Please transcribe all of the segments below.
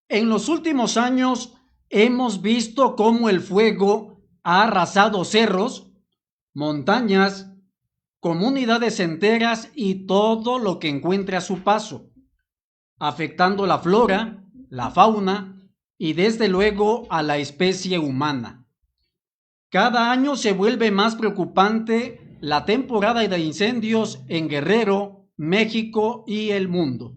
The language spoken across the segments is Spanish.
En los últimos años hemos visto cómo el fuego ha arrasado cerros, montañas, comunidades enteras y todo lo que encuentre a su paso, afectando la flora, la fauna y desde luego a la especie humana. Cada año se vuelve más preocupante la temporada de incendios en Guerrero, México y el mundo.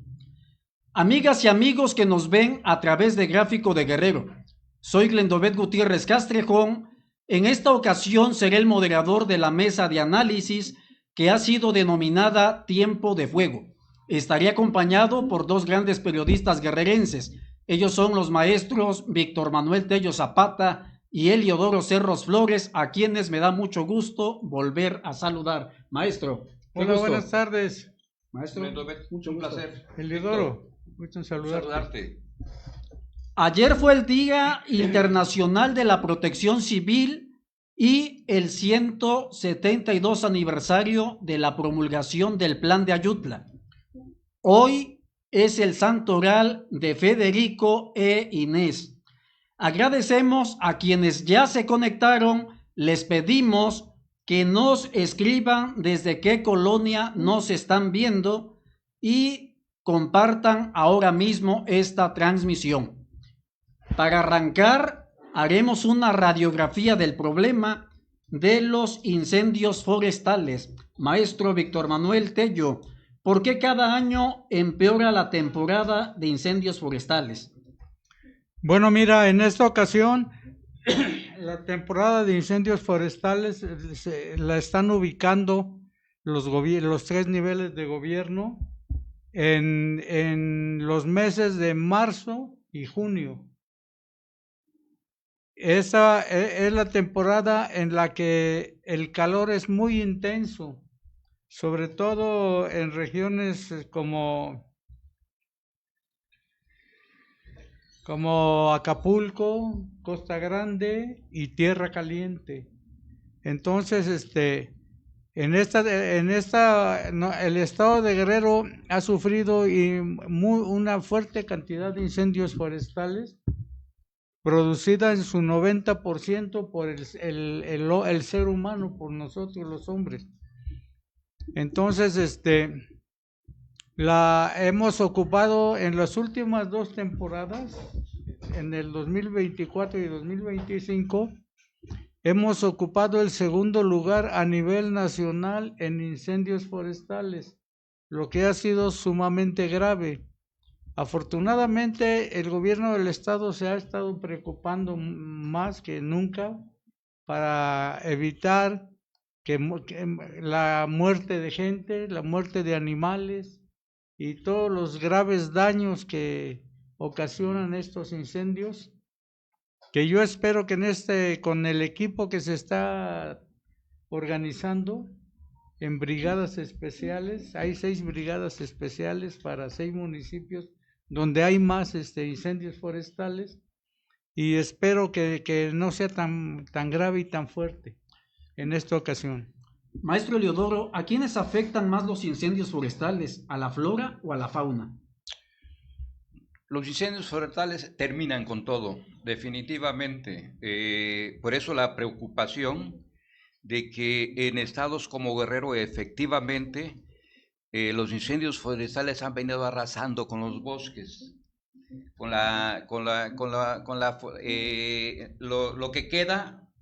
Amigas y amigos que nos ven a través de Gráfico de Guerrero, soy Glendobet Gutiérrez Castrejón. En esta ocasión seré el moderador de la mesa de análisis que ha sido denominada Tiempo de Fuego. Estaré acompañado por dos grandes periodistas guerrerenses. Ellos son los maestros Víctor Manuel Tello Zapata y Eliodoro Cerros Flores, a quienes me da mucho gusto volver a saludar. Maestro, qué hola, gusto. buenas tardes. Maestro, mucho un placer. Eliodoro, gusto en saludarte. Ayer fue el Día Internacional de la Protección Civil y el 172 aniversario de la promulgación del Plan de Ayutla. Hoy es el santoral de Federico e Inés. Agradecemos a quienes ya se conectaron. Les pedimos que nos escriban desde qué colonia nos están viendo y compartan ahora mismo esta transmisión. Para arrancar, haremos una radiografía del problema de los incendios forestales. Maestro Víctor Manuel Tello, ¿por qué cada año empeora la temporada de incendios forestales? Bueno, mira, en esta ocasión la temporada de incendios forestales la están ubicando los tres niveles de gobierno en los meses de marzo y junio. Esa es la temporada en la que el calor es muy intenso, sobre todo en regiones como Acapulco, Costa Grande y Tierra Caliente. Entonces, el estado de Guerrero ha sufrido una fuerte cantidad de incendios forestales, producida en su 90% por el ser humano, por nosotros los hombres. Entonces, la hemos ocupado en las últimas dos temporadas, en el 2024 y 2025, hemos ocupado el segundo lugar a nivel nacional en incendios forestales, lo que ha sido sumamente grave. Afortunadamente, el gobierno del estado se ha estado preocupando más que nunca para evitar que la muerte de gente, la muerte de animales y todos los graves daños que ocasionan estos incendios, que yo espero que con el equipo que se está organizando en brigadas especiales, hay 6 brigadas especiales para 6 municipios donde hay más incendios forestales, y espero que no sea tan grave y tan fuerte en esta ocasión. Maestro Eliodoro, ¿a quiénes afectan más los incendios forestales? ¿A la flora o a la fauna? Los incendios forestales terminan con todo, definitivamente. Por eso la preocupación de que en estados como Guerrero efectivamente los incendios forestales han venido arrasando con los bosques,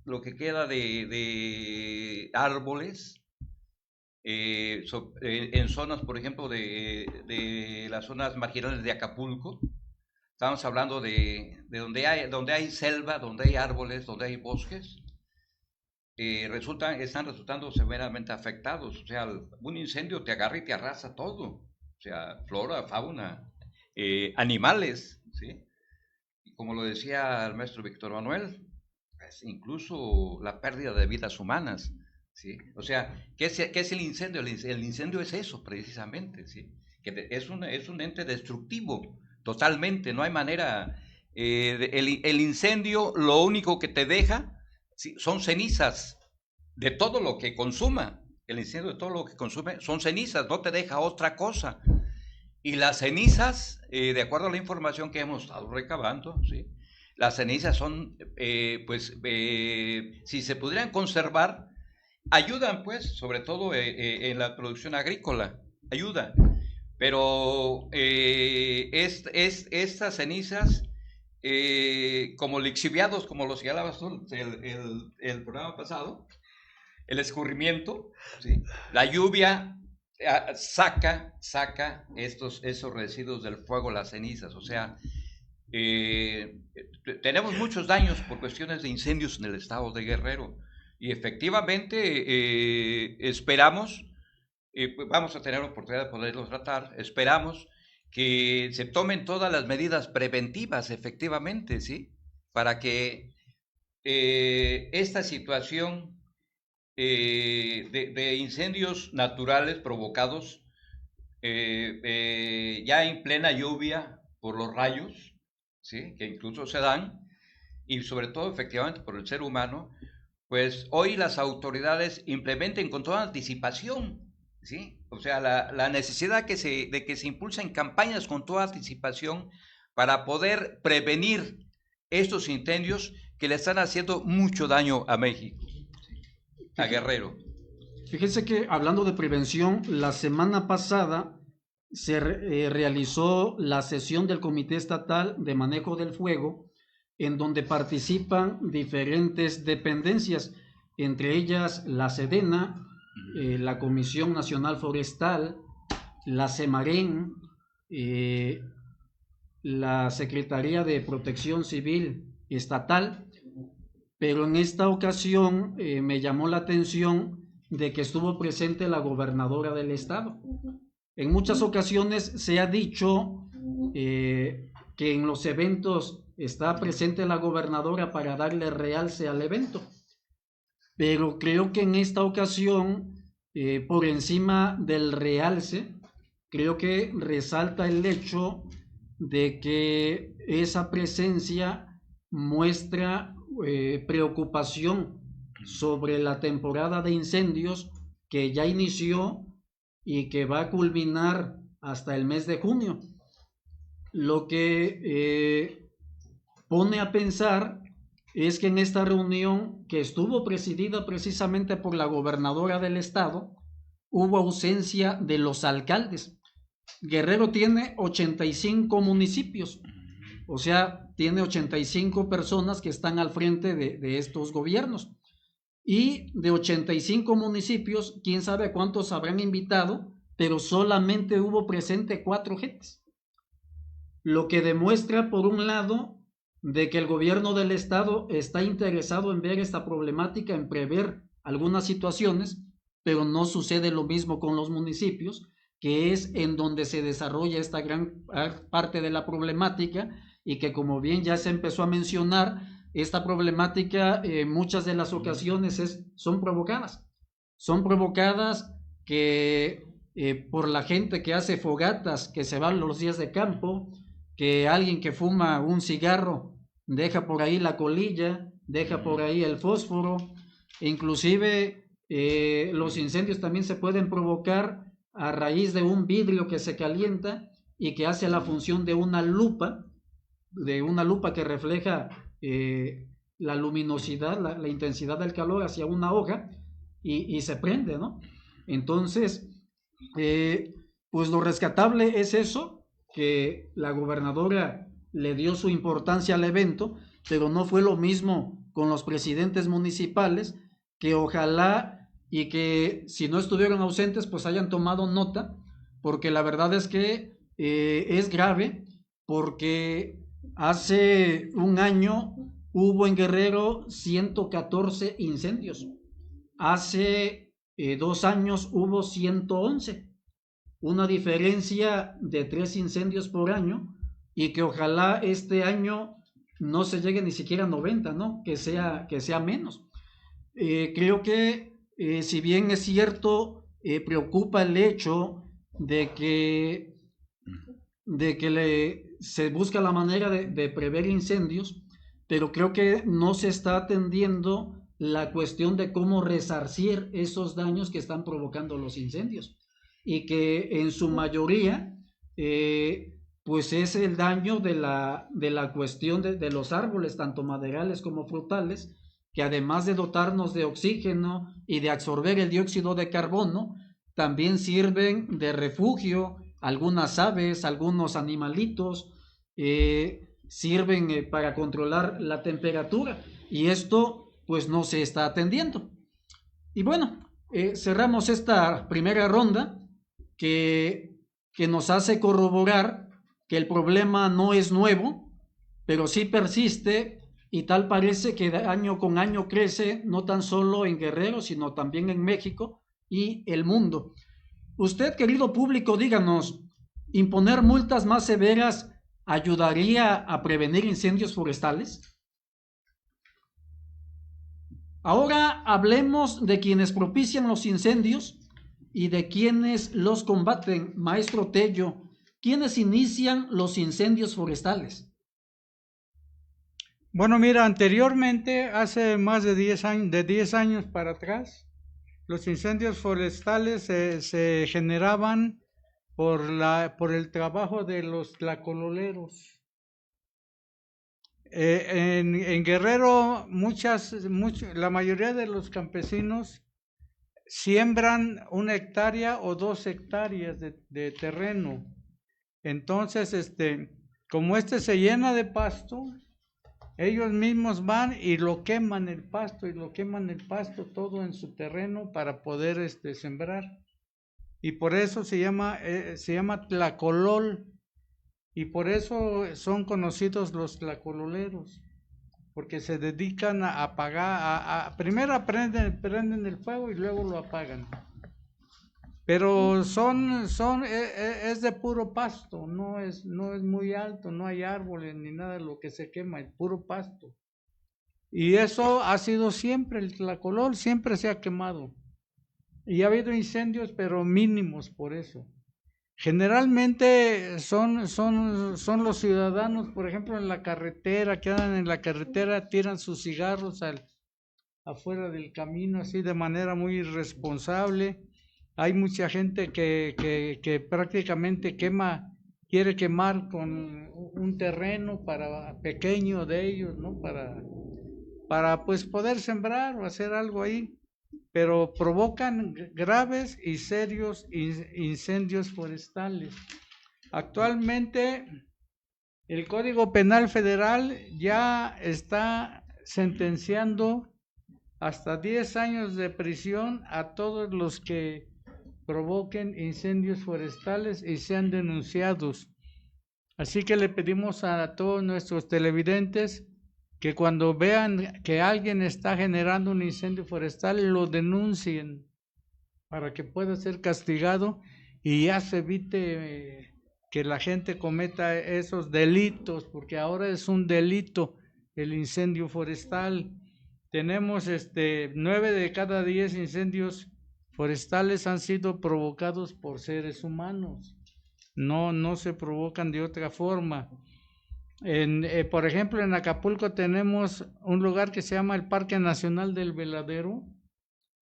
lo que queda de árboles, en zonas, por ejemplo, de las zonas marginales de Acapulco. Estamos hablando de donde hay selva, donde hay árboles, donde hay bosques. Están resultando severamente afectados. O sea, un incendio te agarra y te arrasa todo. O sea, flora, fauna, animales, ¿sí? Y como lo decía el maestro Víctor Manuel, pues incluso la pérdida de vidas humanas, ¿sí? O sea, ¿qué es el incendio? El incendio es eso, precisamente, ¿sí? Que es un ente destructivo, totalmente, no hay manera. El incendio lo único que te deja, ¿sí?, son cenizas de todo lo que consuma. El incendio de todo lo que consume son cenizas, no te deja otra cosa. Y las cenizas, de acuerdo a la información que hemos estado recabando, ¿sí? Las cenizas son, si se pudieran conservar, ayudan, pues, sobre todo en la producción agrícola, ayuda. Pero estas cenizas, como lixiviados, como los señalabas tú el programa pasado, el escurrimiento, ¿sí? La lluvia saca esos residuos del fuego, las cenizas, o sea, tenemos muchos daños por cuestiones de incendios en el estado de Guerrero y efectivamente esperamos, vamos a tener la oportunidad de poderlos tratar, esperamos que se tomen todas las medidas preventivas efectivamente, ¿sí? Para que esta situación de incendios naturales provocados ya en plena lluvia por los rayos, ¿sí? Que incluso se dan, y sobre todo efectivamente por el ser humano, pues hoy las autoridades implementen con toda anticipación, ¿sí? O sea, la necesidad de que se impulsen campañas con toda anticipación para poder prevenir estos incendios que le están haciendo mucho daño a México, a Guerrero. Fíjense que hablando de prevención, la semana pasada se realizó la sesión del Comité Estatal de Manejo del Fuego, en donde participan diferentes dependencias, entre ellas la Sedena, la Comisión Nacional Forestal, la Semarén, la Secretaría de Protección Civil Estatal, pero en esta ocasión me llamó la atención de que estuvo presente la gobernadora del estado. En muchas ocasiones se ha dicho que en los eventos está presente la gobernadora para darle realce al evento, pero creo que en esta ocasión, por encima del realce, creo que resalta el hecho de que esa presencia muestra preocupación sobre la temporada de incendios que ya inició y que va a culminar hasta el mes de junio. Lo que pone a pensar es que en esta reunión, que estuvo presidida precisamente por la gobernadora del estado, hubo ausencia de los alcaldes. Guerrero tiene 85 municipios, o sea, tiene 85 personas que están al frente de estos gobiernos. Y de 85 municipios, quién sabe cuántos habrán invitado, pero solamente hubo presente 4 gentes. Lo que demuestra, por un lado, de que el gobierno del estado está interesado en ver esta problemática, en prever algunas situaciones, pero no sucede lo mismo con los municipios, que es en donde se desarrolla esta gran parte de la problemática, y que, como bien ya se empezó a mencionar, esta problemática muchas de las ocasiones son provocadas que por la gente que hace fogatas, que se van los días de campo, que alguien que fuma un cigarro deja por ahí la colilla, deja por ahí el fósforo. Inclusive los incendios también se pueden provocar a raíz de un vidrio que se calienta y que hace la función de una lupa que refleja la luminosidad, la intensidad del calor hacia una hoja y se prende, ¿no? Entonces, pues lo rescatable es eso, que la gobernadora le dio su importancia al evento, pero no fue lo mismo con los presidentes municipales, que ojalá y que si no estuvieron ausentes, pues hayan tomado nota, porque la verdad es que es grave, porque hace un año hubo en Guerrero 114 incendios. Hace 2 años hubo 111. Una diferencia de 3 incendios por año, y que ojalá este año no se llegue ni siquiera a 90, ¿no? Que sea menos. Creo que si bien es cierto, preocupa el hecho de que se busca la manera de prever incendios, pero creo que no se está atendiendo la cuestión de cómo resarcir esos daños que están provocando los incendios, y que en su mayoría pues es el daño de la cuestión de los árboles, tanto maderales como frutales, que además de dotarnos de oxígeno y de absorber el dióxido de carbono, también sirven de refugio algunas aves, algunos animalitos, sirven para controlar la temperatura, y esto pues no se está atendiendo. Y bueno, cerramos esta primera ronda que nos hace corroborar que el problema no es nuevo, pero sí persiste, y tal parece que año con año crece, no tan solo en Guerrero, sino también en México y el mundo. Usted, querido público, díganos, ¿imponer multas más severas ayudaría a prevenir incendios forestales? Ahora hablemos de quienes propician los incendios y de quienes los combaten. Maestro Tello, ¿quiénes inician los incendios forestales? Bueno, mira, anteriormente, hace más de 10 años para atrás, los incendios forestales se generaban por el trabajo de los tlacololeros. En Guerrero, la mayoría de los campesinos siembran 1 hectárea o 2 hectáreas de terreno. Entonces, como se llena de pasto, ellos mismos van y lo queman el pasto, todo en su terreno para poder sembrar. Y por eso se llama tlacolol, y por eso son conocidos los tlacololeros, porque se dedican a apagar, primero prenden el fuego y luego lo apagan. Pero es de puro pasto, no es muy alto, no hay árboles ni nada de lo que se quema, es puro pasto. Y eso ha sido siempre, el tlacolol siempre se ha quemado. Y ha habido incendios, pero mínimos por eso. Generalmente son los ciudadanos, por ejemplo, en la carretera, que andan en la carretera, tiran sus cigarros afuera del camino, así de manera muy irresponsable. Hay mucha gente que prácticamente quiere quemar con un terreno pequeño de ellos, ¿no? Para pues poder sembrar o hacer algo ahí, pero provocan graves y serios incendios forestales. Actualmente el Código Penal Federal ya está sentenciando hasta 10 años de prisión a todos los que provoquen incendios forestales y sean denunciados. Así que le pedimos a todos nuestros televidentes que cuando vean que alguien está generando un incendio forestal, lo denuncien para que pueda ser castigado y ya se evite que la gente cometa esos delitos, porque ahora es un delito el incendio forestal. Tenemos 9 de cada 10 incendios forestales han sido provocados por seres humanos, no se provocan de otra forma. Por ejemplo, en Acapulco tenemos un lugar que se llama el Parque Nacional del Veladero,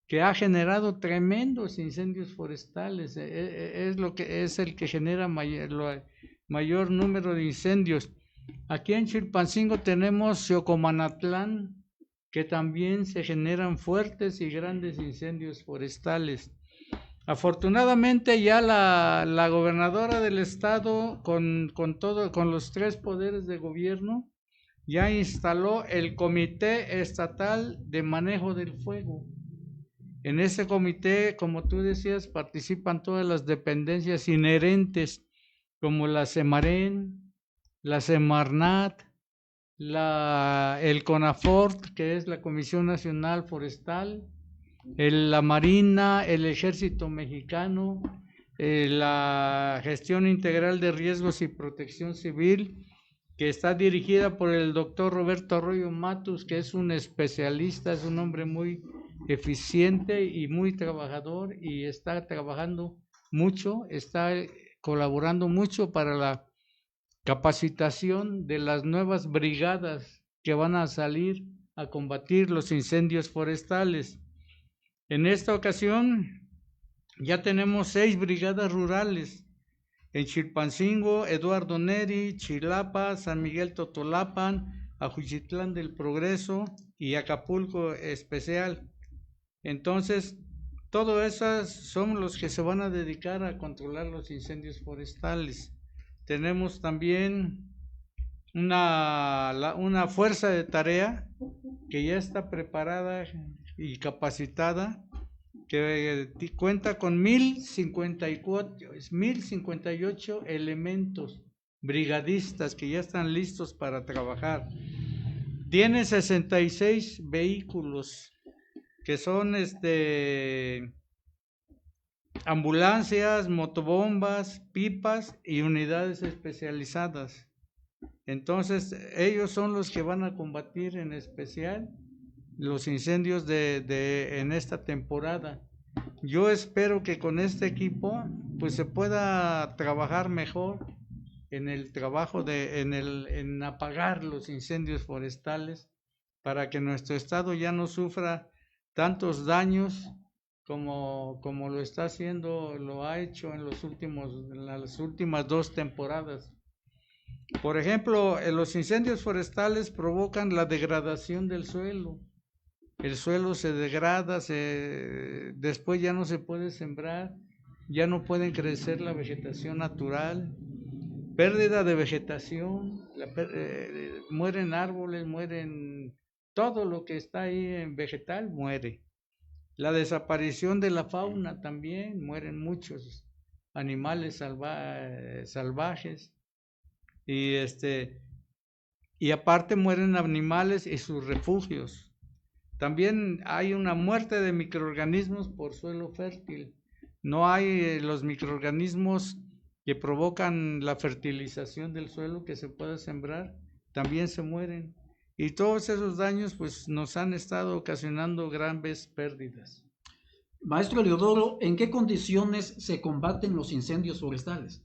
que ha generado tremendos incendios forestales. Es el que genera mayor número de incendios. Aquí en Chilpancingo tenemos Xiocomanatlán, que también se generan fuertes y grandes incendios forestales. Afortunadamente ya la gobernadora del estado con los 3 poderes de gobierno ya instaló el Comité Estatal de Manejo del Fuego. En ese comité, como tú decías, participan todas las dependencias inherentes, como la Semarén, la Semarnat, el CONAFORT, que es la Comisión Nacional Forestal, la Marina, el Ejército Mexicano, la Gestión Integral de Riesgos y Protección Civil, que está dirigida por el doctor Roberto Arroyo Matus, que es un especialista, es un hombre muy eficiente y muy trabajador, y está trabajando mucho, está colaborando mucho para la capacitación de las nuevas brigadas que van a salir a combatir los incendios forestales. En esta ocasión ya tenemos 6 brigadas rurales en Chilpancingo, Eduardo Neri, Chilapa, San Miguel Totolapan, Ajuchitlán del Progreso y Acapulco especial. Entonces, todos esos son los que se van a dedicar a controlar los incendios forestales. Tenemos también una fuerza de tarea que ya está preparada y capacitada, que cuenta con 1058 elementos brigadistas que ya están listos para trabajar. Tiene 66 vehículos que son ambulancias, motobombas, pipas y unidades especializadas. Entonces, ellos son los que van a combatir en especial los incendios en esta temporada. Yo espero que con este equipo pues se pueda trabajar mejor en el trabajo en apagar los incendios forestales, para que nuestro estado ya no sufra tantos daños como lo está haciendo, lo ha hecho en las últimas 2 temporadas. Por ejemplo, los incendios forestales provocan la degradación del suelo. El suelo se degrada, después ya no se puede sembrar, ya no pueden crecer la vegetación natural, pérdida de vegetación, mueren árboles, mueren todo lo que está ahí en vegetal, muere. La desaparición de la fauna también, mueren muchos animales salvajes. Y aparte mueren animales y sus refugios. También hay una muerte de microorganismos por suelo fértil. No hay los microorganismos que provocan la fertilización del suelo, que se pueda sembrar, también se mueren. Y todos esos daños pues nos han estado ocasionando grandes pérdidas. Maestro Eliodoro, ¿en qué condiciones se combaten los incendios forestales?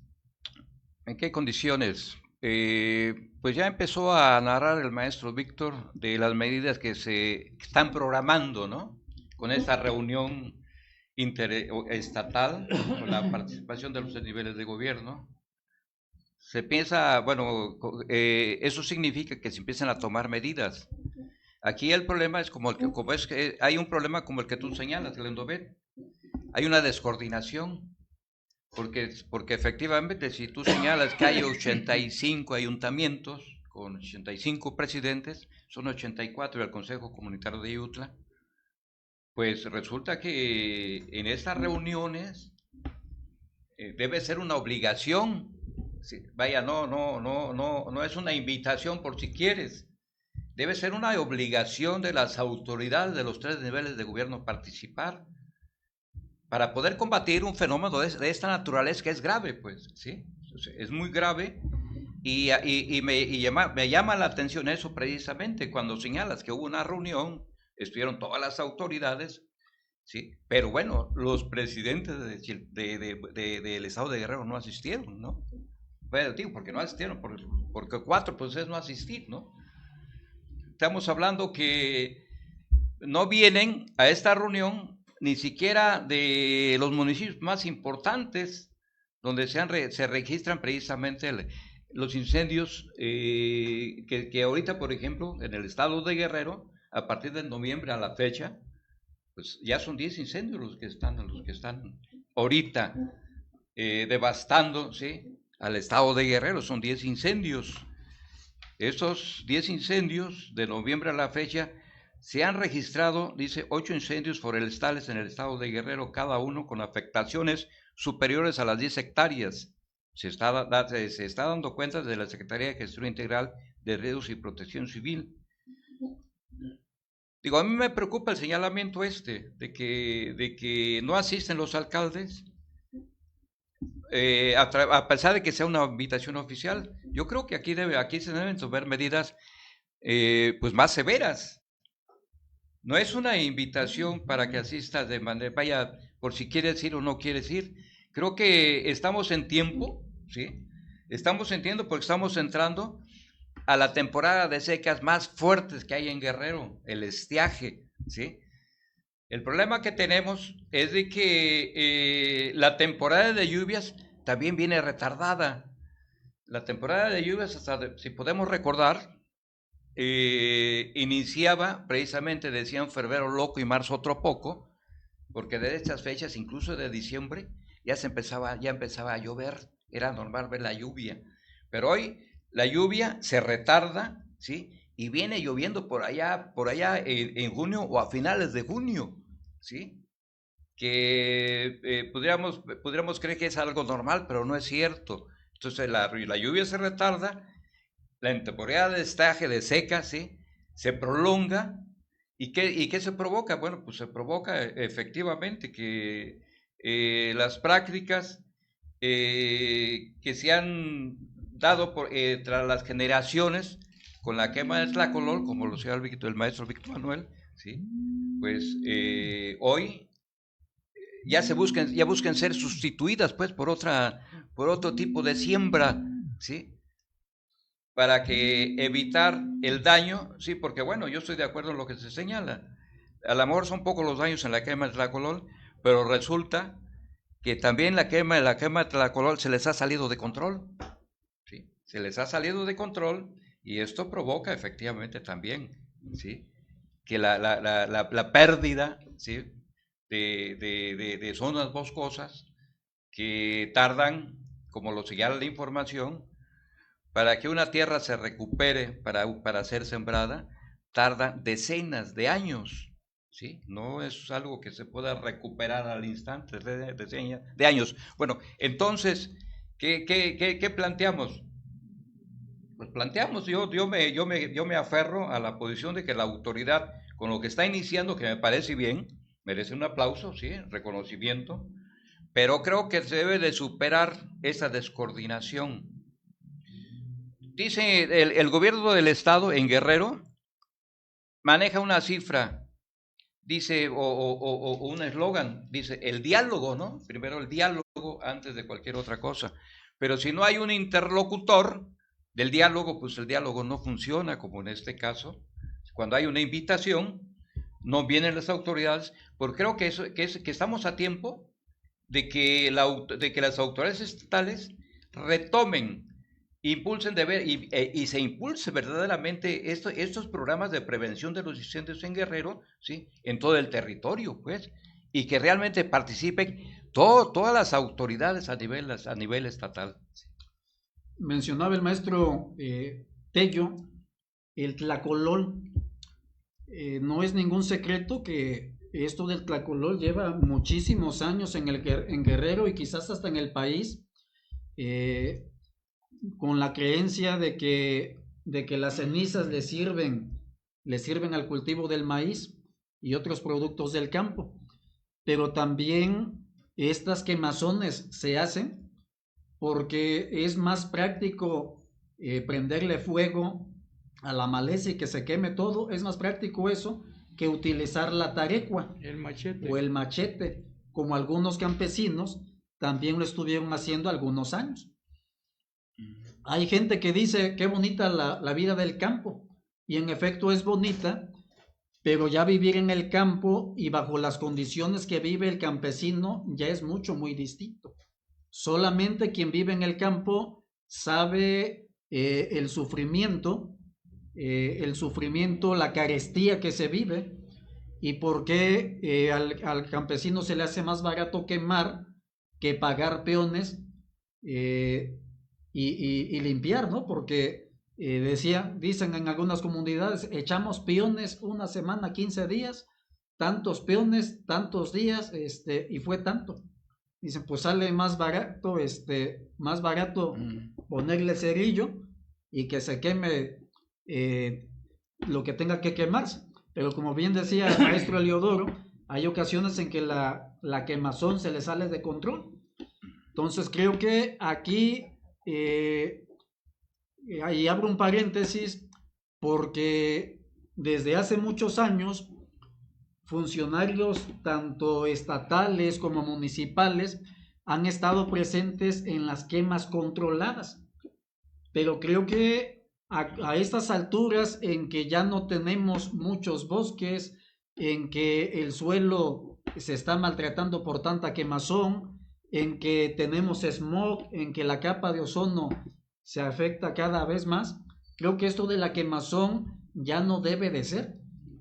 ¿En qué condiciones? Pues ya empezó a narrar el maestro Víctor de las medidas que se están programando, ¿no? Con esta reunión interestatal, con la participación de los niveles de gobierno. Se piensa, bueno, eso significa que se empiezan a tomar medidas. Aquí el problema es hay un problema como el que tú señalas, Glendobet. Hay una descoordinación. Porque efectivamente, si tú señalas que hay 85 ayuntamientos con 85 presidentes, son 84 del Consejo Comunitario de Ayutla, pues resulta que en estas reuniones debe ser una obligación. Vaya, no es una invitación por si quieres. Debe ser una obligación de las autoridades de los 3 niveles de gobierno participar, para poder combatir un fenómeno de esta naturaleza, que es grave, pues, ¿sí? Es muy grave, y me llama la atención eso precisamente, cuando señalas que hubo una reunión, estuvieron todas las autoridades, ¿sí? Pero bueno, los presidentes del estado de Guerrero no asistieron, ¿no? Bueno, digo, porque no asistieron, porque 4 pues es no asistir, ¿no? Estamos hablando que no vienen a esta reunión ni siquiera de los municipios más importantes, donde se registran precisamente los incendios, que ahorita, por ejemplo, en el estado de Guerrero, a partir de noviembre a la fecha, pues ya son 10 incendios los que están ahorita devastando, ¿sí?, al estado de Guerrero. Son 10 incendios. Esos 10 incendios de noviembre a la fecha, se han registrado, dice, 8 incendios forestales en el estado de Guerrero, cada uno con afectaciones superiores a las 10 hectáreas. Se está dando cuenta de la Secretaría de Gestión Integral de Riesgos y Protección Civil. Digo, a mí me preocupa el señalamiento de que no asisten los alcaldes, a pesar de que sea una invitación oficial. Yo creo que aquí se deben tomar medidas pues más severas. No es una invitación para que asistas de manera, vaya, por si quieres ir o no quieres ir. Creo que estamos en tiempo, ¿sí? Estamos en tiempo porque estamos entrando a la temporada de secas más fuertes que hay en Guerrero, el estiaje, ¿sí? El problema que tenemos es de que la temporada de lluvias también viene retardada. La temporada de lluvias, si podemos recordar, iniciaba precisamente, decían, febrero loco y marzo otro poco, porque de estas fechas, incluso de diciembre, ya empezaba a llover, era normal ver la lluvia. Pero hoy la lluvia se retarda, ¿sí? Y viene lloviendo por allá en junio o a finales de junio, ¿sí? Que podríamos creer que es algo normal, pero no es cierto. Entonces la lluvia se retarda, la temporada de estaje, de seca, ¿sí? Se prolonga. ¿Y qué se provoca? Bueno, pues se provoca efectivamente que las prácticas que se han dado tras las generaciones con la quema del tlacolol, como lo decía el maestro Víctor Manuel, ¿sí? Pues hoy ya buscan ser sustituidas pues por otro tipo de siembra, ¿sí? Para que evitar el daño, sí, porque bueno, yo estoy de acuerdo en lo que se señala. A lo mejor son pocos los daños en la quema del tlacolol, pero resulta que también la quema del tlacolol se les ha salido de control, ¿sí? Se les ha salido de control y esto provoca efectivamente también, ¿sí? Que la pérdida, ¿sí? de zonas boscosas que tardan, como lo señala la información, para que una tierra se recupere para ser sembrada, tarda decenas de años, ¿sí? No es algo que se pueda recuperar al instante, de años. Bueno, entonces, ¿qué planteamos? Pues planteamos, yo me aferro a la posición de que la autoridad, con lo que está iniciando, que me parece bien, merece un aplauso, ¿sí? Reconocimiento, pero creo que se debe de superar esa descoordinación. Dice el gobierno del estado en Guerrero, maneja una cifra, dice, o un eslogan, dice, el diálogo, ¿no? Primero el diálogo antes de cualquier otra cosa. Pero si no hay un interlocutor del diálogo, pues el diálogo no funciona, como en este caso. Cuando hay una invitación, no vienen las autoridades, porque creo que estamos a tiempo de que las autoridades estatales retomen, impulsen y se impulse verdaderamente estos programas de prevención de los incendios en Guerrero, ¿sí? En todo el territorio, pues, y que realmente participen todas las autoridades a nivel estatal. Mencionaba el maestro Tello, el tlacolol. No es ningún secreto que esto del tlacolol lleva muchísimos años en Guerrero y quizás hasta en el país, con la creencia de que las cenizas le sirven al cultivo del maíz y otros productos del campo. Pero también estas quemazones se hacen porque es más práctico prenderle fuego a la maleza y que se queme todo. Es más práctico eso que utilizar la tarecua o el machete, como algunos campesinos también lo estuvieron haciendo algunos años. Hay gente que dice qué bonita la vida del campo, y en efecto es bonita, pero ya vivir en el campo y bajo las condiciones que vive el campesino ya es muy distinto. Solamente quien vive en el campo sabe el sufrimiento, la carestía que se vive, y por qué al campesino se le hace más barato quemar que pagar peones y limpiar, ¿no? Porque dicen en algunas comunidades, echamos peones una semana, 15 días, tantos peones, tantos días, y fue tanto. Dicen, pues sale más barato ponerle cerillo y que se queme lo que tenga que quemarse. Pero como bien decía el maestro Eliodoro, hay ocasiones en que la quemazón se le sale de control. Entonces creo que aquí, ahí abro un paréntesis, porque desde hace muchos años funcionarios tanto estatales como municipales han estado presentes en las quemas controladas, pero creo que a estas alturas, en que ya no tenemos muchos bosques, en que el suelo se está maltratando por tanta quemazón, en que tenemos smog, en que la capa de ozono se afecta cada vez más, creo que esto de la quemazón ya no debe de ser.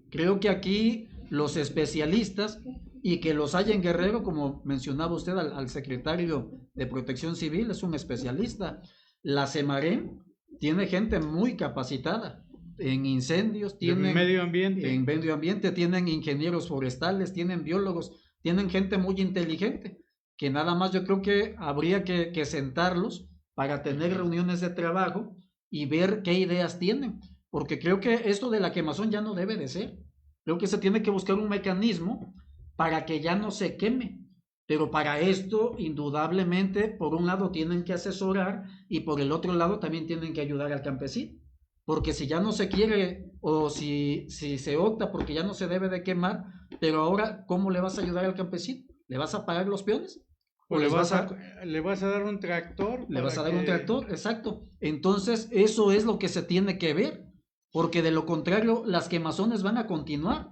Creo que aquí los especialistas, y que los hay en Guerrero, como mencionaba usted al secretario de Protección Civil, es un especialista. La Semarén tiene gente muy capacitada en incendios, tienen medio ambiente. En medio ambiente, tienen ingenieros forestales, tienen biólogos, tienen gente muy inteligente, que nada más yo creo que habría que sentarlos para tener reuniones de trabajo y ver qué ideas tienen, porque creo que esto de la quemazón ya no debe de ser. Creo que se tiene que buscar un mecanismo para que ya no se queme, pero para esto indudablemente por un lado tienen que asesorar y por el otro lado también tienen que ayudar al campesino, porque si ya no se quiere o si se opta porque ya no se debe de quemar, pero ahora ¿cómo le vas a ayudar al campesino? ¿Le vas a pagar los peones? ¿O le vas a dar un tractor? Le vas a dar un tractor, exacto. Entonces eso es lo que se tiene que ver, porque de lo contrario las quemazones van a continuar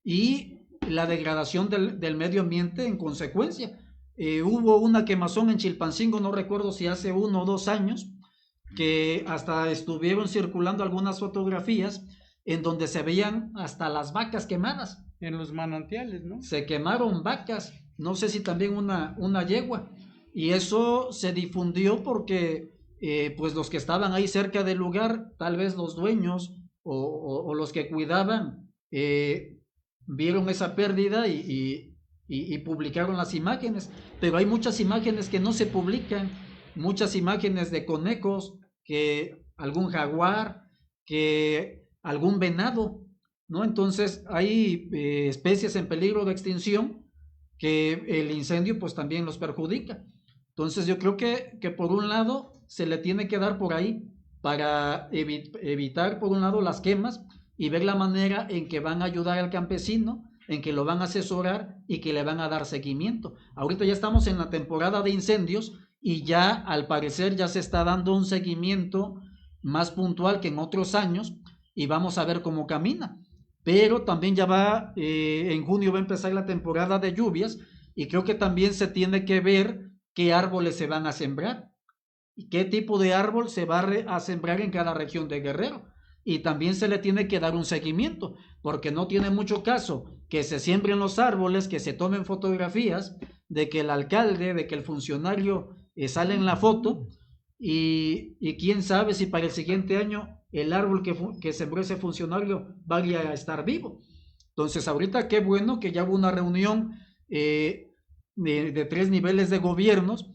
y la degradación del medio ambiente en consecuencia. Hubo una quemazón en Chilpancingo, no recuerdo si hace 1 o 2 años, que hasta estuvieron circulando algunas fotografías en donde se veían hasta las vacas quemadas. En los manantiales, ¿no? Se quemaron vacas, no sé si también una yegua, y eso se difundió porque pues los que estaban ahí cerca del lugar, tal vez los dueños o los que cuidaban, vieron esa pérdida y publicaron las imágenes, pero hay muchas imágenes que no se publican, muchas imágenes de conejos, que algún jaguar, que algún venado, ¿no? Entonces hay especies en peligro de extinción que el incendio pues también los perjudica. Entonces yo creo que por un lado se le tiene que dar por ahí para evitar por un lado las quemas y ver la manera en que van a ayudar al campesino, en que lo van a asesorar y que le van a dar seguimiento. Ahorita ya estamos en la temporada de incendios y ya al parecer ya se está dando un seguimiento más puntual que en otros años y vamos a ver cómo camina. Pero también ya va, en junio va a empezar la temporada de lluvias y creo que también se tiene que ver qué árboles se van a sembrar y qué tipo de árbol se va a sembrar en cada región de Guerrero. Y también se le tiene que dar un seguimiento, porque no tiene mucho caso que se siembren los árboles, que se tomen fotografías, de que el alcalde, de que el funcionario sale en la foto, y quién sabe si para el siguiente año el árbol que sembró ese funcionario vaya a estar vivo. Entonces ahorita qué bueno que ya hubo una reunión de 3 niveles de gobiernos,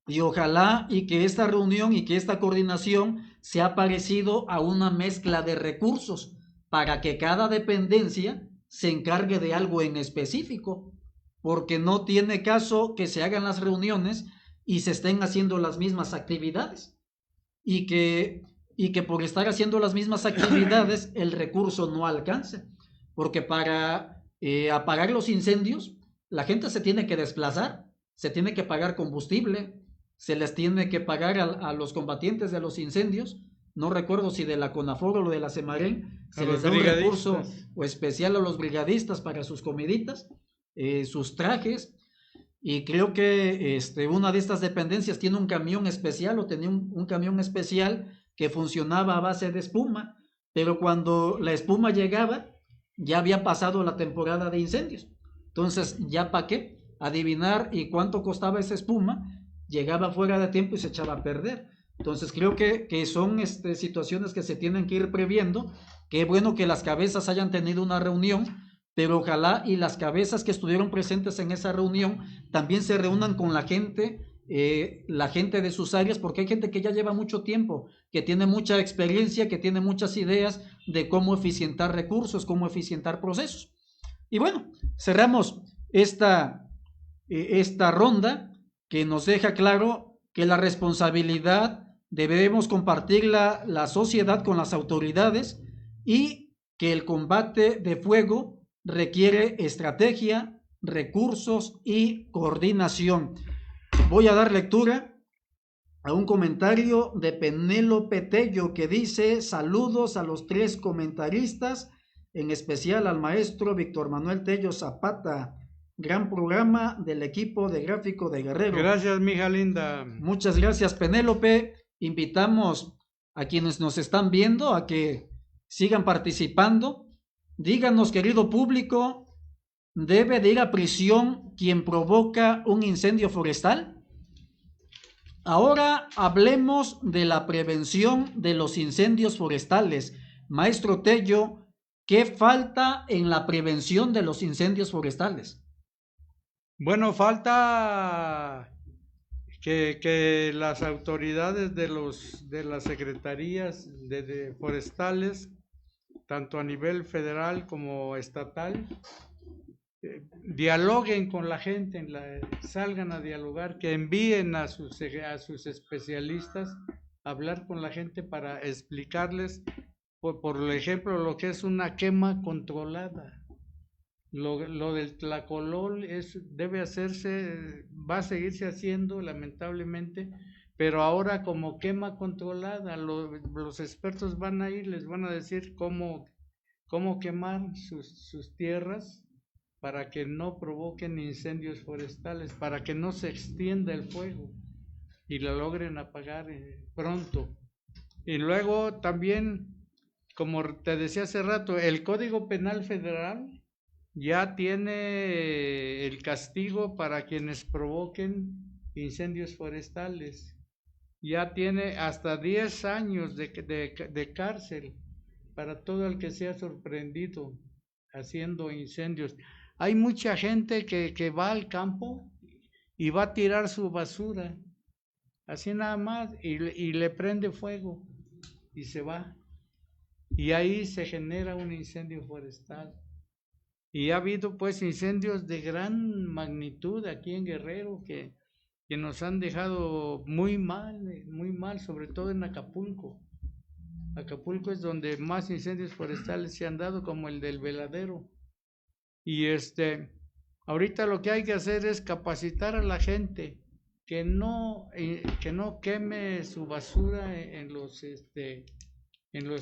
y ojalá y que esta reunión y que esta coordinación sea parecido a una mezcla de recursos para que cada dependencia se encargue de algo en específico, porque no tiene caso que se hagan las reuniones y se estén haciendo las mismas actividades y que por estar haciendo las mismas actividades el recurso no alcance, porque para apagar los incendios la gente se tiene que desplazar, se tiene que pagar combustible, se les tiene que pagar a los combatientes de los incendios, no recuerdo si de la CONAFOR o de la Semarén, se les da un recurso o especial a los brigadistas para sus comiditas, sus trajes, y creo que una de estas dependencias tiene un camión especial o tenía un camión especial que funcionaba a base de espuma, pero cuando la espuma llegaba ya había pasado la temporada de incendios, entonces ya para qué adivinar y cuánto costaba esa espuma, llegaba fuera de tiempo y se echaba a perder. Entonces creo que son situaciones que se tienen que ir previendo. Qué bueno que las cabezas hayan tenido una reunión, pero ojalá y las cabezas que estuvieron presentes en esa reunión también se reúnan con la gente de sus áreas, porque hay gente que ya lleva mucho tiempo, que tiene mucha experiencia, que tiene muchas ideas de cómo eficientar recursos, cómo eficientar procesos. Y bueno, cerramos esta ronda que nos deja claro que la responsabilidad debemos compartirla la sociedad con las autoridades y que el combate de fuego requiere estrategia, recursos y coordinación. Voy a dar lectura a un comentario de Penélope Tello que dice: saludos a los 3 comentaristas, en especial al maestro Víctor Manuel Tello Zapata. Gran programa del equipo de Gráfico de Guerrero. Gracias, mija linda. Muchas gracias, Penélope. Invitamos a quienes nos están viendo a que sigan participando. Díganos, querido público, ¿debe de ir a prisión quien provoca un incendio forestal? Ahora hablemos de la prevención de los incendios forestales. Maestro Tello, ¿qué falta en la prevención de los incendios forestales? Bueno, falta que las autoridades de las secretarías de forestales, tanto a nivel federal como estatal, dialoguen con la gente, salgan a dialogar, que envíen a sus especialistas a hablar con la gente para explicarles, por ejemplo, lo que es una quema controlada. Lo del tlacolol debe hacerse, va a seguirse haciendo lamentablemente, pero ahora como quema controlada, los expertos van a ir, les van a decir cómo quemar sus tierras para que no provoquen incendios forestales, para que no se extienda el fuego y lo logren apagar pronto. Y luego también, como te decía hace rato, el Código Penal Federal ya tiene el castigo para quienes provoquen incendios forestales. Ya tiene hasta 10 años de cárcel para todo el que sea sorprendido haciendo incendios. Hay mucha gente que va al campo y va a tirar su basura, así nada más, y le prende fuego y se va. Y ahí se genera un incendio forestal. Y ha habido pues incendios de gran magnitud aquí en Guerrero que nos han dejado muy mal, sobre todo en Acapulco. Acapulco es donde más incendios forestales se han dado, como el del Veladero. Y ahorita lo que hay que hacer es capacitar a la gente que no queme su basura en los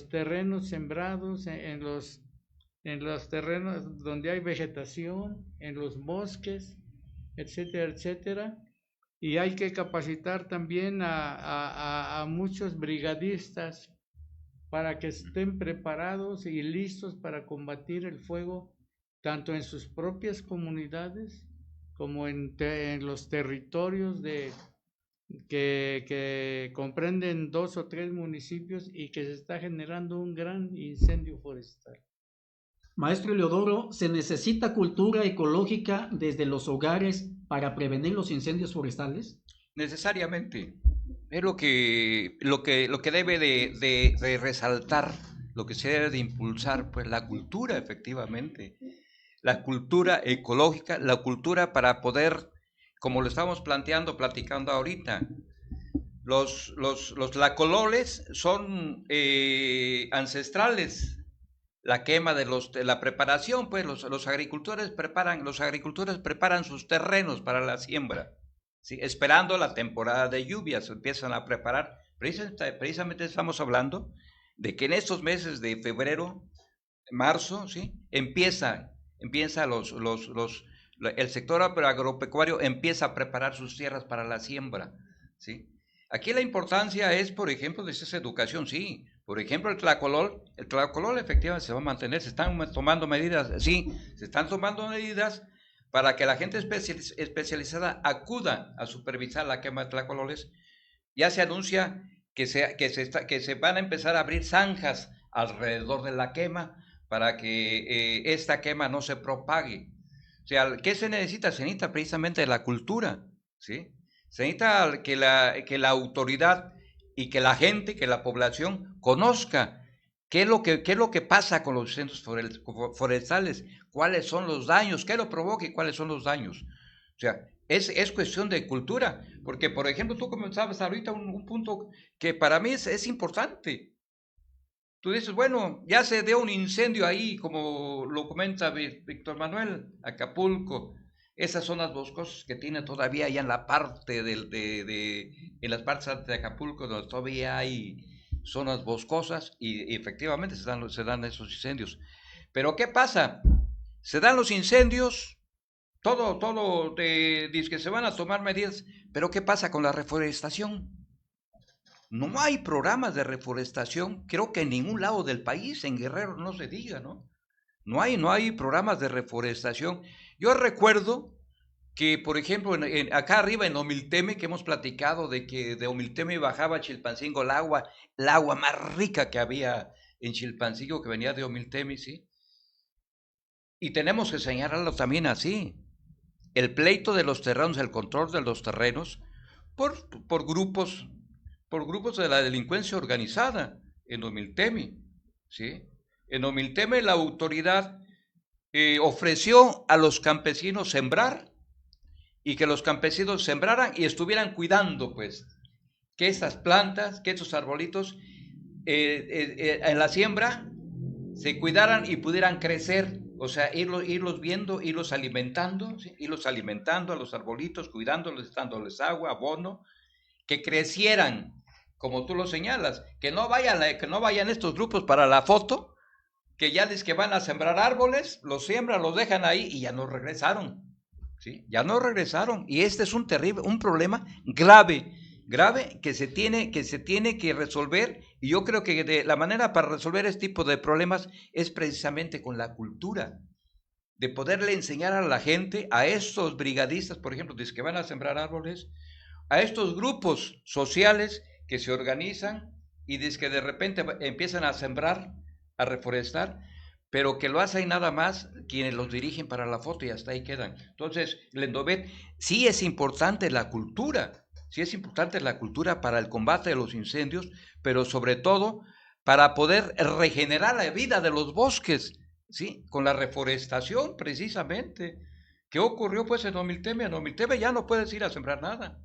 terrenos sembrados, en los terrenos donde hay vegetación, en los bosques, etcétera, etcétera. Y hay que capacitar también a muchos brigadistas para que estén preparados y listos para combatir el fuego, tanto en sus propias comunidades como en los territorios que comprenden 2 o 3 municipios y que se está generando un gran incendio forestal. Maestro Eleodoro, ¿se necesita cultura ecológica desde los hogares para prevenir los incendios forestales? Necesariamente. Es lo que debe de resaltar, lo que se debe de impulsar, pues la cultura, efectivamente. La cultura ecológica, la cultura para poder, como lo estamos platicando ahorita, los tlacololes son ancestrales. La quema de la preparación, pues los agricultores preparan sus terrenos para la siembra, ¿sí? Esperando la temporada de lluvias, empiezan a preparar. Precisamente estamos hablando de que en estos meses de febrero, marzo, ¿sí? Empieza el sector agropecuario empieza a preparar sus tierras para la siembra, ¿sí? Aquí la importancia es, por ejemplo, de esa educación, sí. Por ejemplo, el tlacolol efectivamente se va a mantener, se están tomando medidas, sí, se están tomando medidas para que la gente especializada acuda a supervisar la quema de tlacololes. Ya se anuncia que se van a empezar a abrir zanjas alrededor de la quema para que esta quema no se propague. O sea, ¿qué se necesita? Se necesita precisamente la cultura, ¿sí? Se necesita que la autoridad y que la gente, que la población conozca qué es lo que pasa con los incendios forestales, cuáles son los daños, qué lo provoca y cuáles son los daños. O sea, es cuestión de cultura, porque por ejemplo tú comenzabas ahorita un punto que para mí es importante. Tú dices, bueno, ya se dio un incendio ahí, como lo comenta Víctor Manuel, Acapulco, esas zonas boscosas que tiene todavía allá en la parte en las partes altas de Acapulco, donde todavía hay zonas boscosas y efectivamente se dan esos incendios. Pero ¿qué pasa? Se dan los incendios todo dice que se van a tomar medidas, pero ¿qué pasa con la reforestación? No hay programas de reforestación, creo que en ningún lado del país, en Guerrero no se diga, ¿no? No hay programas de reforestación. Yo recuerdo que, por ejemplo, acá arriba en Omilteme, que hemos platicado de que de Omilteme bajaba a Chilpancingo el agua más rica que había en Chilpancingo, que venía de Omilteme, ¿sí? Y tenemos que señalarlo también así. El pleito de los terrenos, el control de los terrenos, por grupos de la delincuencia organizada en Omilteme, ¿sí? En Omilteme la autoridad ofreció a los campesinos sembrar y que los campesinos sembraran y estuvieran cuidando, pues, que estas plantas, que estos arbolitos en la siembra se cuidaran y pudieran crecer, o sea, irlos viendo, irlos alimentando, ¿sí? Irlos alimentando a los arbolitos, cuidándolos, dándoles agua, abono, que crecieran, como tú lo señalas, que no vayan estos grupos para la foto, que ya dicen que van a sembrar árboles, los siembran, los dejan ahí y ya no regresaron, ¿sí? Ya no regresaron, y este es un problema grave que se tiene que resolver, y yo creo que la manera para resolver este tipo de problemas es precisamente con la cultura, de poderle enseñar a la gente, a estos brigadistas, por ejemplo, que van a sembrar árboles, a estos grupos sociales que se organizan y que de repente empiezan a sembrar, a reforestar, pero que lo hacen nada más quienes los dirigen para la foto y hasta ahí quedan. Entonces, Lendobet, sí es importante la cultura, para el combate de los incendios, pero sobre todo para poder regenerar la vida de los bosques, ¿sí? Con la reforestación, precisamente. ¿Qué ocurrió pues en Omilteme? En Omilteme ya no puedes ir a sembrar nada.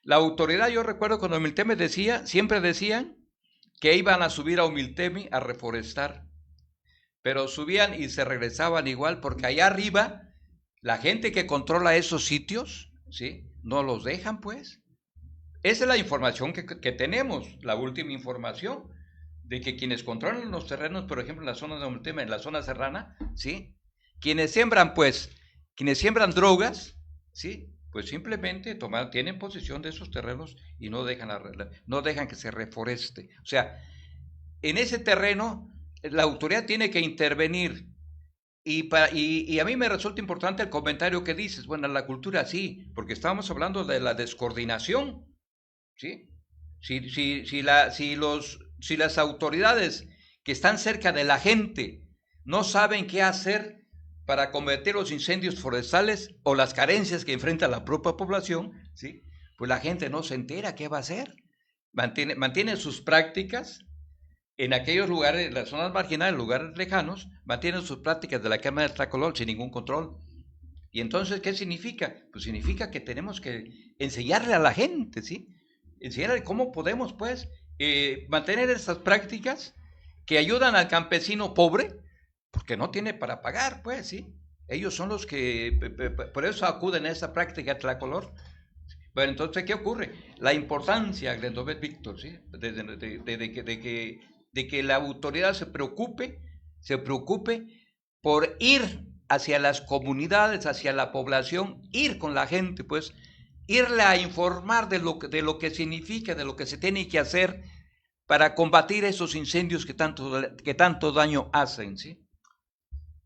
La autoridad, yo recuerdo cuando Omilteme siempre decían que iban a subir a Omilteme a reforestar, pero subían y se regresaban igual, porque allá arriba, la gente que controla esos sitios, ¿sí? No los dejan, pues. Esa es la información que tenemos, la última información, de que quienes controlan los terrenos, por ejemplo, en la zona de Omilteme, en la zona serrana, ¿sí? Quienes siembran drogas, ¿sí? Pues simplemente tienen posesión de esos terrenos y no dejan que se reforeste. O sea, en ese terreno la autoridad tiene que intervenir. Y a mí me resulta importante el comentario que dices, bueno, la cultura sí, porque estábamos hablando de la descoordinación, ¿sí? Si las autoridades que están cerca de la gente no saben qué hacer para combatir los incendios forestales o las carencias que enfrenta la propia población, ¿sí? Pues la gente no se entera qué va a hacer, mantiene sus prácticas. En aquellos lugares, en las zonas marginales, lugares lejanos, mantienen sus prácticas de la quema del tlacolol sin ningún control. Y entonces, ¿qué significa? Pues significa que tenemos que enseñarle a la gente, ¿sí? Enseñarle cómo podemos, pues, mantener estas prácticas que ayudan al campesino pobre, porque no tiene para pagar, pues, ¿sí? Ellos son los que, por eso acuden a esta práctica de tlacolol. Bueno, entonces, ¿qué ocurre? La importancia, Glendobet Víctor, ¿sí? De que la autoridad se preocupe por ir hacia las comunidades, hacia la población, ir con la gente, pues, irle a informar de lo que significa, de lo que se tiene que hacer para combatir esos incendios que tanto daño hacen, ¿sí?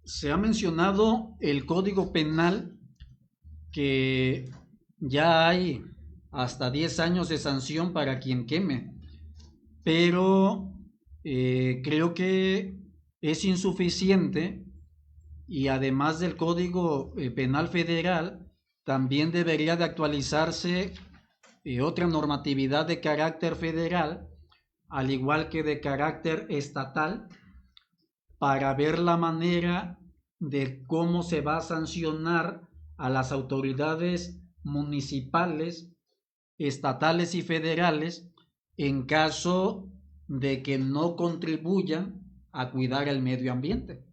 Se ha mencionado el Código Penal, que ya hay hasta 10 años de sanción para quien queme, pero creo que es insuficiente, y además del Código Penal Federal, también debería de actualizarse otra normatividad de carácter federal, al igual que de carácter estatal, para ver la manera de cómo se va a sancionar a las autoridades municipales, estatales y federales en caso de que no contribuyan a cuidar el medio ambiente.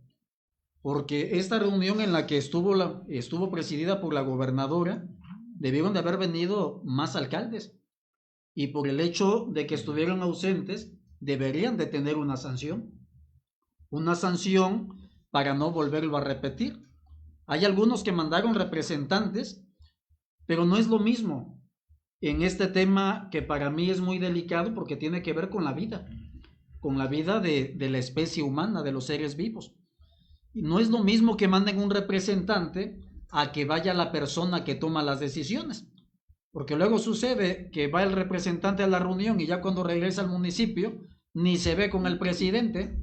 Porque esta reunión en la que estuvo presidida por la gobernadora, debieron de haber venido más alcaldes, y por el hecho de que estuvieron ausentes, deberían de tener una sanción para no volverlo a repetir. Hay algunos que mandaron representantes, pero no es lo mismo en este tema que para mí es muy delicado porque tiene que ver con la vida de la especie humana, de los seres vivos. Y no es lo mismo que manden un representante a que vaya la persona que toma las decisiones. Porque luego sucede que va el representante a la reunión y ya cuando regresa al municipio ni se ve con el presidente,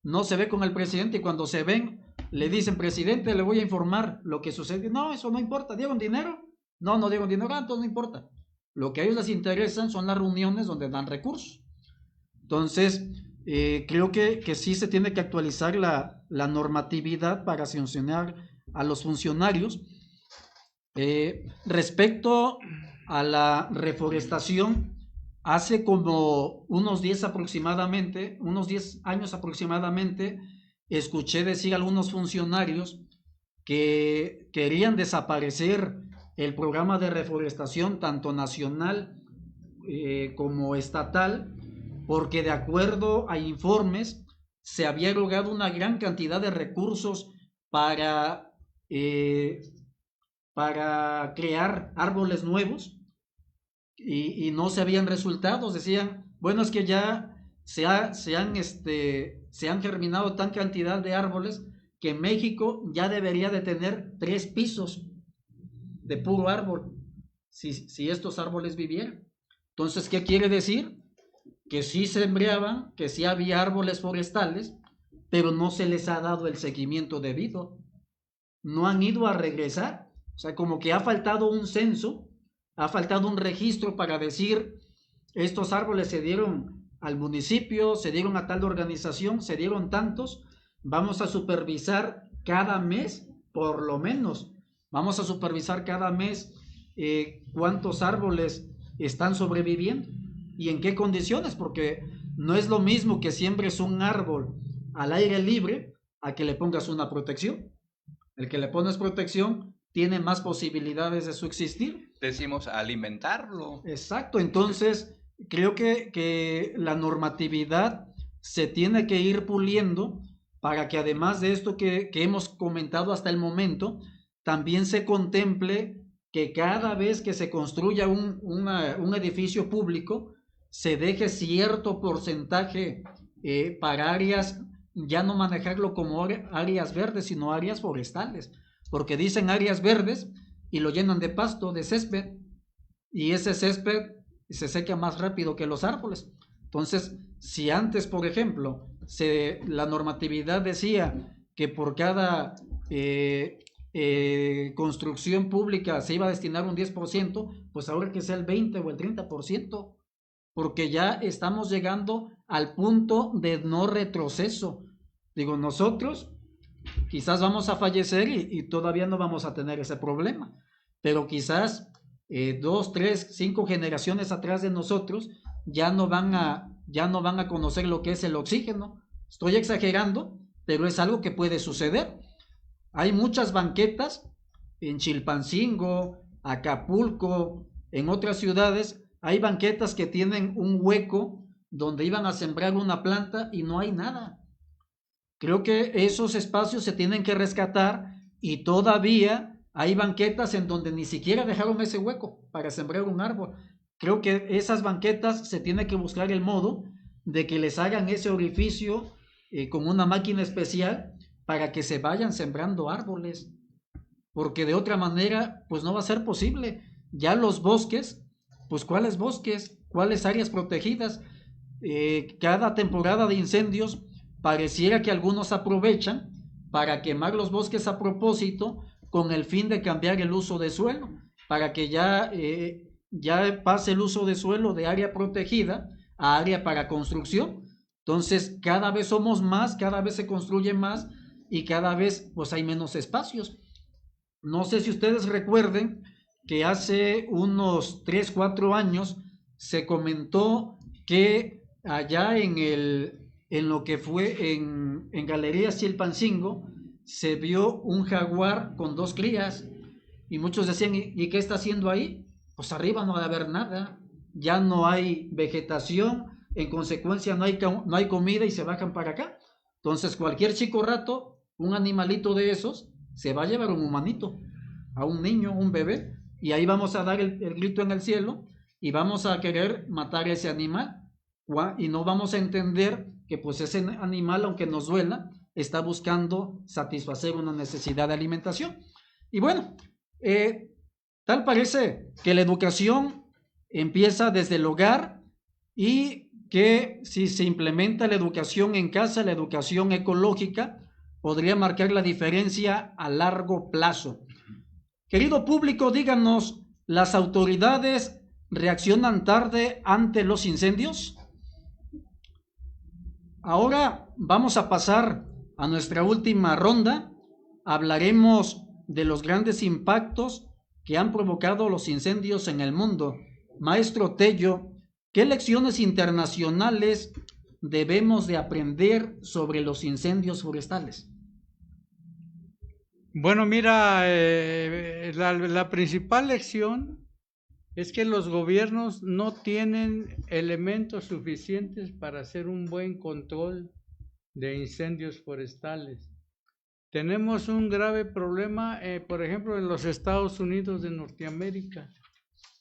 no se ve con el presidente, y cuando se ven le dicen: presidente, le voy a informar lo que sucede. No, eso no importa. ¿Dieron dinero? No dieron dinero. Entonces no importa. Lo que a ellos les interesan son las reuniones donde dan recursos. Entonces, creo que sí se tiene que actualizar la normatividad para sancionar a los funcionarios. Respecto a la reforestación, hace como unos 10 años aproximadamente, escuché decir a algunos funcionarios que querían desaparecer el programa de reforestación, tanto nacional como estatal, porque de acuerdo a informes se había erogado una gran cantidad de recursos para crear árboles nuevos y no se habían resultados. Decían, bueno, es que ya se han germinado tan cantidad de árboles que México ya debería de tener 3 pisos de puro árbol si estos árboles vivieran. Entonces, ¿qué quiere decir? Que sí sembraban, que sí había árboles forestales, pero no se les ha dado el seguimiento debido. No han ido a regresar. O sea, como que ha faltado un censo, ha faltado un registro para decir: estos árboles se dieron al municipio, se dieron a tal organización, se dieron tantos, vamos a supervisar cada mes, por lo menos, vamos a supervisar cada mes cuántos árboles están sobreviviendo y en qué condiciones, porque no es lo mismo que siembres un árbol al aire libre a que le pongas una protección. El que le pones protección tiene más posibilidades de subsistir. Decimos alimentarlo. Exacto, entonces creo que la normatividad se tiene que ir puliendo para que, además de esto que hemos comentado hasta el momento, también se contemple que cada vez que se construya un edificio público se deje cierto porcentaje para áreas, ya no manejarlo como áreas verdes, sino áreas forestales, porque dicen áreas verdes y lo llenan de pasto, de césped, y ese césped se seca más rápido que los árboles. Entonces, si antes, por ejemplo, la normatividad decía que por cada construcción pública se iba a destinar un 10%, pues ahora que sea el 20 o el 30%, porque ya estamos llegando al punto de no retroceso. Digo, nosotros quizás vamos a fallecer y todavía no vamos a tener ese problema, pero quizás 2, 3, 5 generaciones atrás de nosotros ya no van a conocer lo que es el oxígeno. Estoy exagerando, pero es algo que puede suceder. Hay muchas banquetas en Chilpancingo, Acapulco, en otras ciudades. Hay banquetas que tienen un hueco donde iban a sembrar una planta y no hay nada. Creo que esos espacios se tienen que rescatar, y todavía hay banquetas en donde ni siquiera dejaron ese hueco para sembrar un árbol. Creo que esas banquetas se tiene que buscar el modo de que les hagan ese orificio con una máquina especial para que se vayan sembrando árboles, porque de otra manera pues no va a ser posible. Ya los bosques, pues ¿cuáles bosques? ¿Cuáles áreas protegidas? Cada temporada de incendios pareciera que algunos aprovechan para quemar los bosques a propósito, con el fin de cambiar el uso de suelo, para que ya pase el uso de suelo de área protegida a área para construcción. Entonces cada vez somos más, cada vez se construye más y cada vez pues hay menos espacios. No sé si ustedes recuerden que hace unos 3, 4 años se comentó que allá en lo que fue en Galerías Chilpancingo se vio un jaguar con 2 crías y muchos decían, ¿y qué está haciendo ahí? Pues arriba no va a haber nada, ya no hay vegetación, en consecuencia no hay comida y se bajan para acá. Entonces cualquier chico rato, un animalito de esos, se va a llevar un humanito, a un niño, un bebé, y ahí vamos a dar el grito en el cielo y vamos a querer matar a ese animal, y no vamos a entender que pues ese animal, aunque nos duela, está buscando satisfacer una necesidad de alimentación. Y bueno, tal parece que la educación empieza desde el hogar, y que si se implementa la educación en casa, la educación ecológica, podría marcar la diferencia a largo plazo. Querido público, díganos, ¿las autoridades reaccionan tarde ante los incendios? Ahora vamos a pasar a nuestra última ronda. Hablaremos de los grandes impactos que han provocado los incendios en el mundo. Maestro Tello, ¿qué lecciones internacionales debemos de aprender sobre los incendios forestales? Bueno, mira, la principal lección es que los gobiernos no tienen elementos suficientes para hacer un buen control de incendios forestales. Tenemos un grave problema, por ejemplo, en los Estados Unidos de Norteamérica.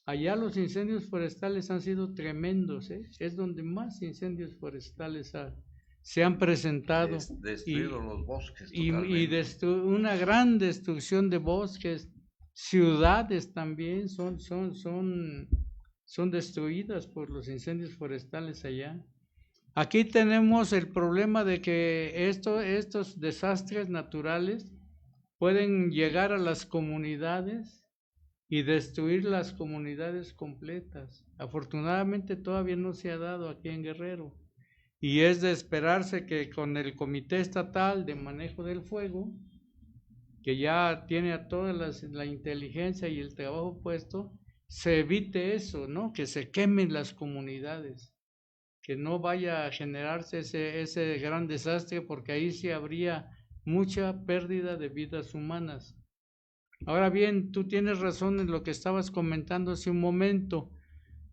Allá los incendios forestales han sido tremendos, es donde más incendios forestales se han presentado. Destruido los bosques y totalmente. Una gran destrucción de bosques, ciudades también son destruidas por los incendios forestales allá. Aquí tenemos el problema de que estos desastres naturales pueden llegar a las comunidades y destruir las comunidades completas. Afortunadamente todavía no se ha dado aquí en Guerrero, y es de esperarse que con el Comité Estatal de Manejo del Fuego, que ya tiene a toda la inteligencia y el trabajo puesto, se evite eso, ¿no? Que se quemen las comunidades, que no vaya a generarse ese gran desastre, porque ahí sí habría mucha pérdida de vidas humanas. Ahora bien, tú tienes razón en lo que estabas comentando hace un momento.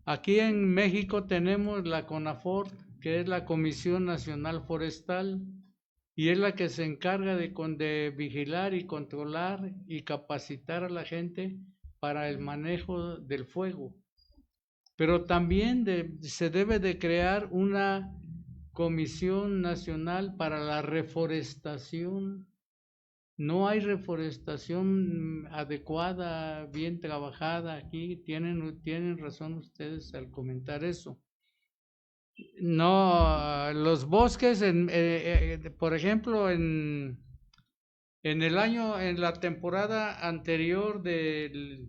Aquí en México tenemos la CONAFOR, que es la Comisión Nacional Forestal, y es la que se encarga de vigilar y controlar y capacitar a la gente para el manejo del fuego. Pero también se debe de crear una Comisión Nacional para la Reforestación. No hay reforestación adecuada, bien trabajada aquí. Tienen razón ustedes al comentar eso. No, los bosques, por ejemplo, en la temporada anterior de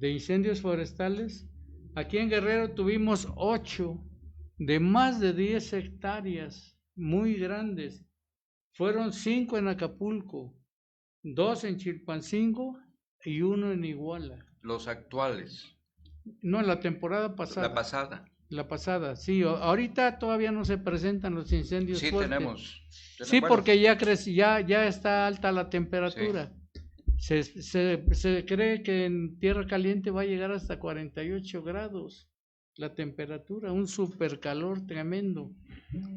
incendios forestales, aquí en Guerrero tuvimos 8 de más de 10 hectáreas muy grandes. Fueron 5 en Acapulco, 2 en Chilpancingo y 1 en Iguala. Los actuales. No, en la temporada pasada. La pasada, sí. Ahorita todavía no se presentan los incendios fuertes. Tenemos. Sí, bueno, porque ya está alta la temperatura. Sí. Se cree que en tierra caliente va a llegar hasta 48 grados la temperatura, un supercalor tremendo.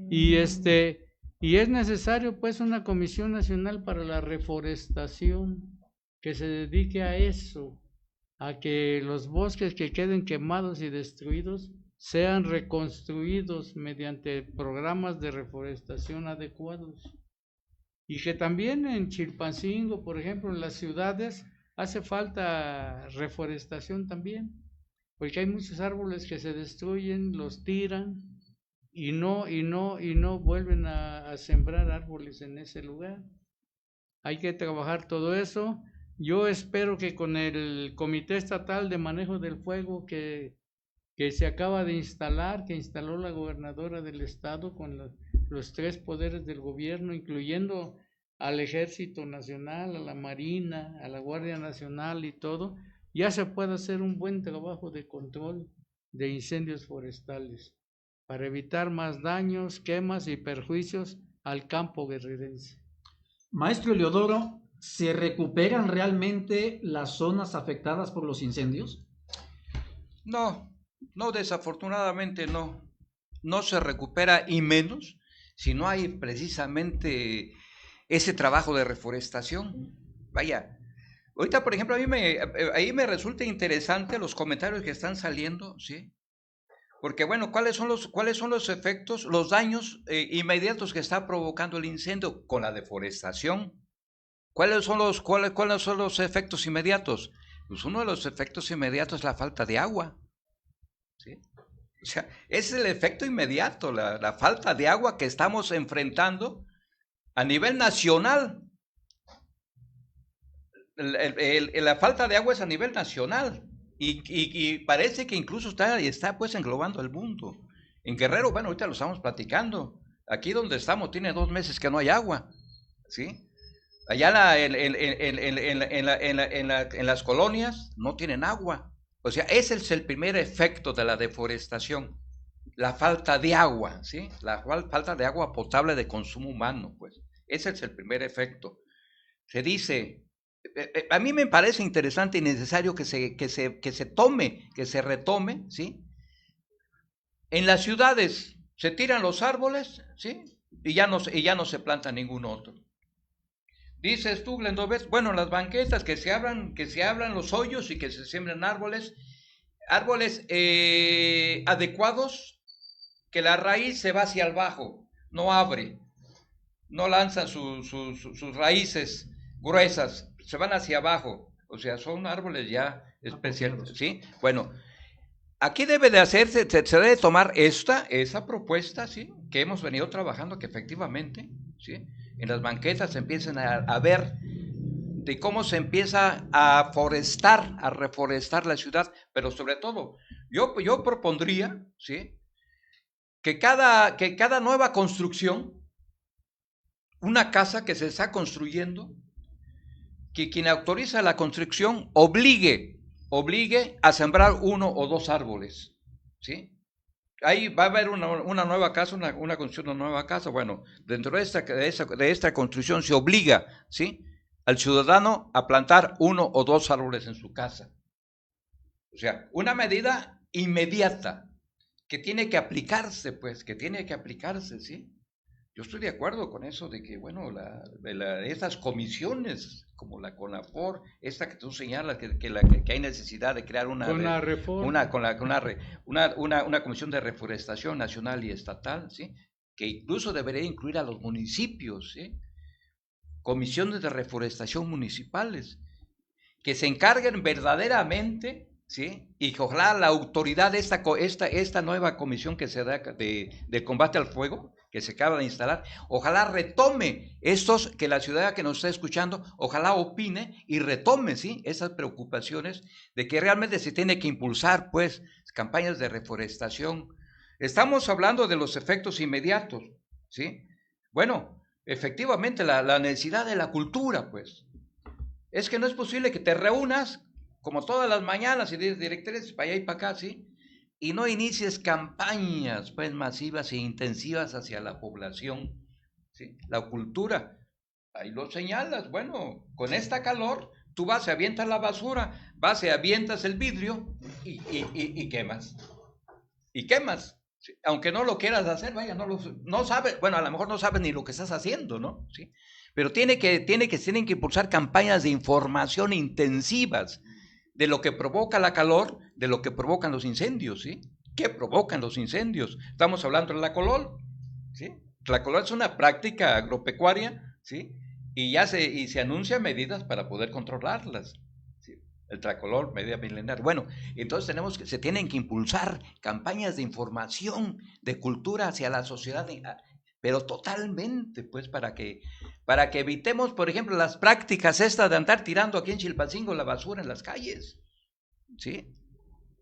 Y es necesario pues una Comisión Nacional para la Reforestación que se dedique a eso, a que los bosques que queden quemados y destruidos sean reconstruidos mediante programas de reforestación adecuados. Y que también en Chilpancingo, por ejemplo, en las ciudades, hace falta reforestación también, porque hay muchos árboles que se destruyen, los tiran y no vuelven a sembrar árboles en ese lugar. Hay que trabajar todo eso. Yo espero que con el Comité Estatal de Manejo del Fuego que se acaba de instalar, que instaló la gobernadora del estado con los 3 poderes del gobierno, incluyendo al Ejército Nacional, a la Marina, a la Guardia Nacional y todo, ya se puede hacer un buen trabajo de control de incendios forestales para evitar más daños, quemas y perjuicios al campo guerrerense. Maestro Eleodoro, ¿se recuperan realmente las zonas afectadas por los incendios? No, desafortunadamente no se recupera, y menos si no hay precisamente ese trabajo de reforestación. Vaya, ahorita, por ejemplo, ahí me resulta interesante los comentarios que están saliendo, ¿sí? Porque, bueno, ¿cuáles son los efectos, los daños inmediatos que está provocando el incendio con la deforestación? ¿Cuáles son los efectos inmediatos? Pues uno de los efectos inmediatos es la falta de agua, ¿sí? O sea, ese es el efecto inmediato, la falta de agua que estamos enfrentando a nivel nacional. La falta de agua es a nivel nacional y parece que incluso está pues englobando el mundo. En Guerrero, bueno, ahorita lo estamos platicando. Aquí donde estamos tiene 2 meses que no hay agua, ¿sí? Allá en las colonias no tienen agua. O sea, ese es el primer efecto de la deforestación, la falta de agua, ¿sí? La falta de agua potable de consumo humano, pues. Ese es el primer efecto. Se dice, a mí me parece interesante y necesario que se retome, ¿sí? En las ciudades se tiran los árboles, ¿sí? Y ya no se planta ningún otro. Dices tú, Glendovés, bueno, las banquetas que se abran los hoyos y que se siembren árboles adecuados, que la raíz se va hacia abajo, no abre, no lanzan sus raíces gruesas, se van hacia abajo, o sea, son árboles ya especiales, ¿sí? Bueno, aquí debe de hacerse, se debe tomar esa propuesta, ¿sí? Que hemos venido trabajando, que efectivamente, ¿sí? En las banquetas se empiezan a ver de cómo se empieza a reforestar la ciudad, pero sobre todo, yo propondría, ¿sí? Que cada nueva construcción, una casa que se está construyendo, que quien autoriza la construcción obligue a sembrar 1 o 2 árboles, ¿sí? Ahí va a haber una nueva casa, una construcción de una nueva casa. Bueno, dentro de esta construcción se obliga, ¿sí?, al ciudadano a plantar 1 o 2 árboles en su casa. O sea, una medida inmediata que tiene que aplicarse, ¿sí? Yo estoy de acuerdo con eso de que, bueno, estas comisiones como la CONAFOR, esta que tú señalas, que hay necesidad de crear una comisión de reforestación nacional y estatal, ¿sí? Que incluso debería incluir a los municipios, ¿sí? Comisiones de reforestación municipales, que se encarguen verdaderamente, ¿sí? Y que ojalá la autoridad de esta nueva comisión que se da de combate al fuego, que se acaba de instalar, ojalá retome que la ciudad que nos está escuchando, ojalá opine y retome, ¿sí?, esas preocupaciones de que realmente se tiene que impulsar, pues, campañas de reforestación. Estamos hablando de los efectos inmediatos, ¿sí? Bueno, efectivamente, la necesidad de la cultura, pues. Es que no es posible que te reúnas, como todas las mañanas, y des directrices para allá y para acá, ¿sí?, y no inicies campañas, pues, masivas e intensivas hacia la población, ¿sí? La cultura, ahí lo señalas, bueno, con esta calor, tú vas y avientas la basura, vas y avientas el vidrio y quemas. Y quemas, ¿sí? Aunque no lo quieras hacer, vaya, no sabes, bueno, a lo mejor no sabes ni lo que estás haciendo, ¿no? ¿Sí? Pero tienen que impulsar campañas de información intensivas de lo que provoca la calor, de lo que provocan los incendios, ¿sí? ¿Qué provocan los incendios? Estamos hablando de la colol, ¿sí? La colol es una práctica agropecuaria, ¿sí? Y se anuncian medidas para poder controlarlas, ¿sí? El tracolol, medida milenaria. Bueno, entonces se tienen que impulsar campañas de información, de cultura hacia la sociedad, pero totalmente, pues, para que evitemos, por ejemplo, las prácticas estas de andar tirando aquí en Chilpancingo la basura en las calles, ¿sí?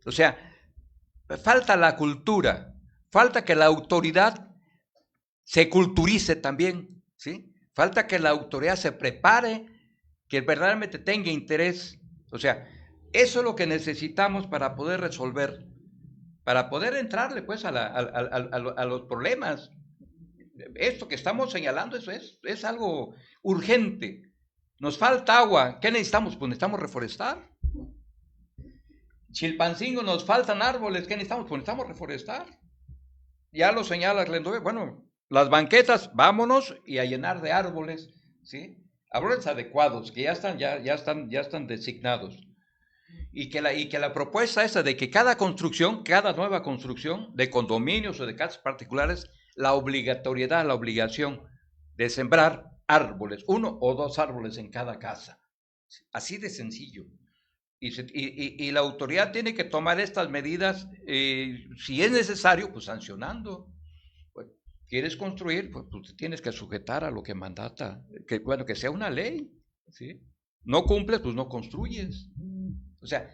O sea, falta la cultura, falta que la autoridad se culturice también, ¿sí? Falta que la autoridad se prepare, que verdaderamente tenga interés. O sea, eso es lo que necesitamos para poder resolver, para poder entrarle, pues, a los problemas. Esto que estamos señalando, eso es algo urgente. Nos falta agua. ¿Qué necesitamos? Pues necesitamos reforestar. Chilpancingo, nos faltan árboles. ¿Qué necesitamos? Pues necesitamos reforestar. Ya lo señala Glendove. Bueno, las banquetas, vámonos y a llenar de árboles, ¿sí? Árboles adecuados, que ya están designados. Y que la propuesta esa de que cada nueva construcción de condominios o de casas particulares, la obligación de sembrar árboles, 1 o 2 árboles en cada casa. Así de sencillo. Y la autoridad tiene que tomar estas medidas, si es necesario, pues sancionando. Pues, ¿quieres construir? Pues tú te tienes que sujetar a lo que mandata, que sea una ley, ¿sí? No cumples, pues no construyes. O sea,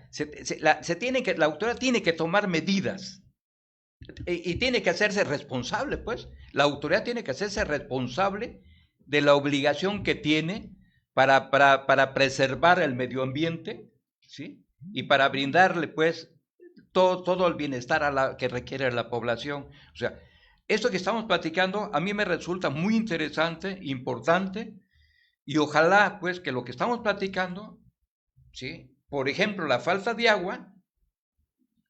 la autoridad tiene que tomar medidas y tiene que hacerse responsable, pues. La autoridad tiene que hacerse responsable de la obligación que tiene para preservar el medio ambiente, ¿sí? Y para brindarle, pues, todo el bienestar que requiere la población. O sea, esto que estamos platicando a mí me resulta muy interesante, importante, y ojalá, pues, que lo que estamos platicando, ¿sí? Por ejemplo, la falta de agua,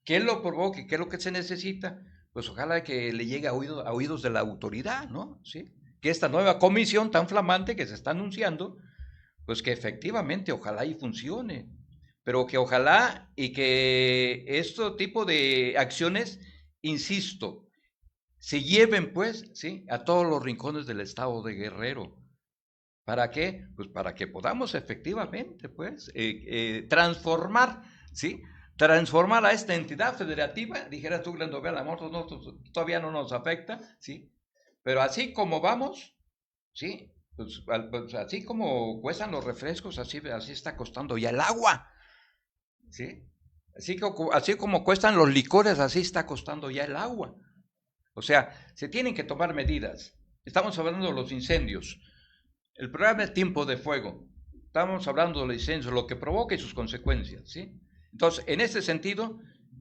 ¿qué lo provoque? ¿Qué es lo que se necesita? Pues ojalá que le llegue a oídos de la autoridad, ¿no? ¿Sí? Que esta nueva comisión tan flamante que se está anunciando, pues que efectivamente ojalá y funcione, pero que ojalá y que este tipo de acciones, insisto, se lleven, pues, ¿sí? A todos los rincones del estado de Guerrero. ¿Para qué? Pues para que podamos efectivamente, pues, transformar, ¿sí? Transformar a esta entidad federativa, dijera tú, Glendovea, a lo mejor todavía no nos afecta, ¿sí? Pero así como vamos, ¿sí? Pues así como cuestan los refrescos, así está costando ya el agua, ¿sí? Así como cuestan los licores, así está costando ya el agua. O sea, se tienen que tomar medidas. Estamos hablando de los incendios. El programa es tiempo de fuego. Estamos hablando de los incendios, lo que provoca y sus consecuencias, ¿sí? Entonces, en ese sentido,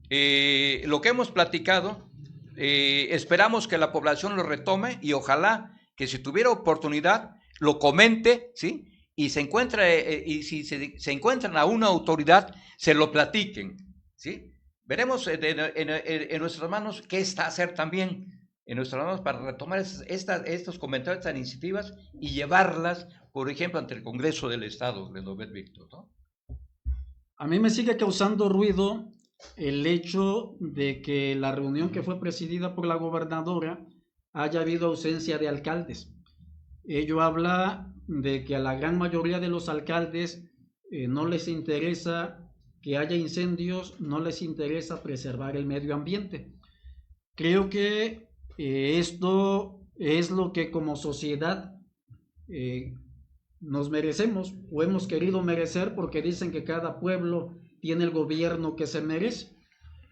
lo que hemos platicado, esperamos que la población lo retome y ojalá que si tuviera oportunidad lo comente, ¿sí? Y si se encuentran a una autoridad, se lo platiquen, ¿sí? Veremos en nuestras manos qué está a hacer también en nuestras manos para retomar estos comentarios, estas iniciativas y llevarlas, por ejemplo, ante el Congreso del Estado, Glendovea Víctor, ¿no? A mí me sigue causando ruido el hecho de que la reunión que fue presidida por la gobernadora haya habido ausencia de alcaldes. Ello habla de que a la gran mayoría de los alcaldes no les interesa que haya incendios, no les interesa preservar el medio ambiente. Creo que esto es lo que como sociedad nos merecemos o hemos querido merecer, porque dicen que cada pueblo tiene el gobierno que se merece.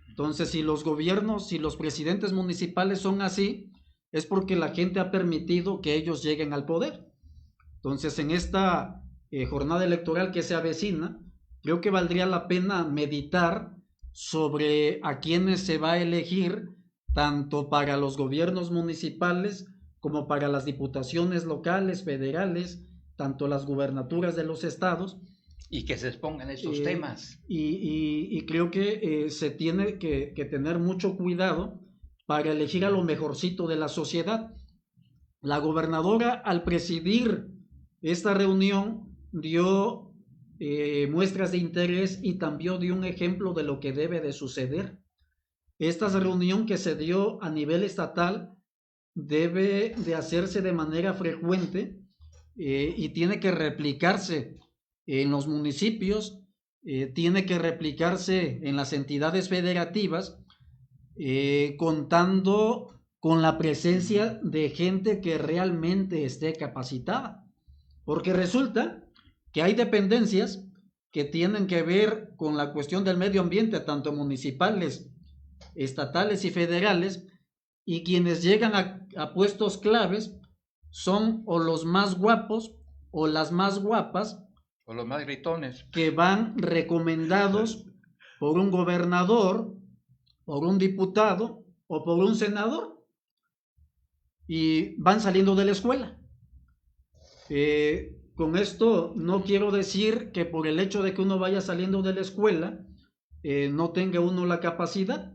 Entonces, si los gobiernos, si los presidentes municipales son así, es porque la gente ha permitido que ellos lleguen al poder. Entonces, en esta jornada electoral que se avecina, creo que valdría la pena meditar sobre a quiénes se va a elegir, tanto para los gobiernos municipales como para las diputaciones locales, federales, tanto las gubernaturas de los estados. Y que se expongan estos temas. Y creo que se tiene que tener mucho cuidado para elegir a lo mejorcito de la sociedad. La gobernadora, al presidir esta reunión, dio muestras de interés y también dio un ejemplo de lo que debe de suceder. Esta reunión que se dio a nivel estatal debe de hacerse de manera frecuente y tiene que replicarse en los municipios, tiene que replicarse en las entidades federativas, contando con la presencia de gente que realmente esté capacitada, porque resulta que hay dependencias que tienen que ver con la cuestión del medio ambiente, tanto municipales, estatales y federales, y quienes llegan a puestos claves son o los más guapos o las más guapas, o los más gritones, que van recomendados por un gobernador, por un diputado o por un senador, y van saliendo de la escuela. Con esto no quiero decir que por el hecho de que uno vaya saliendo de la escuela no tenga uno la capacidad,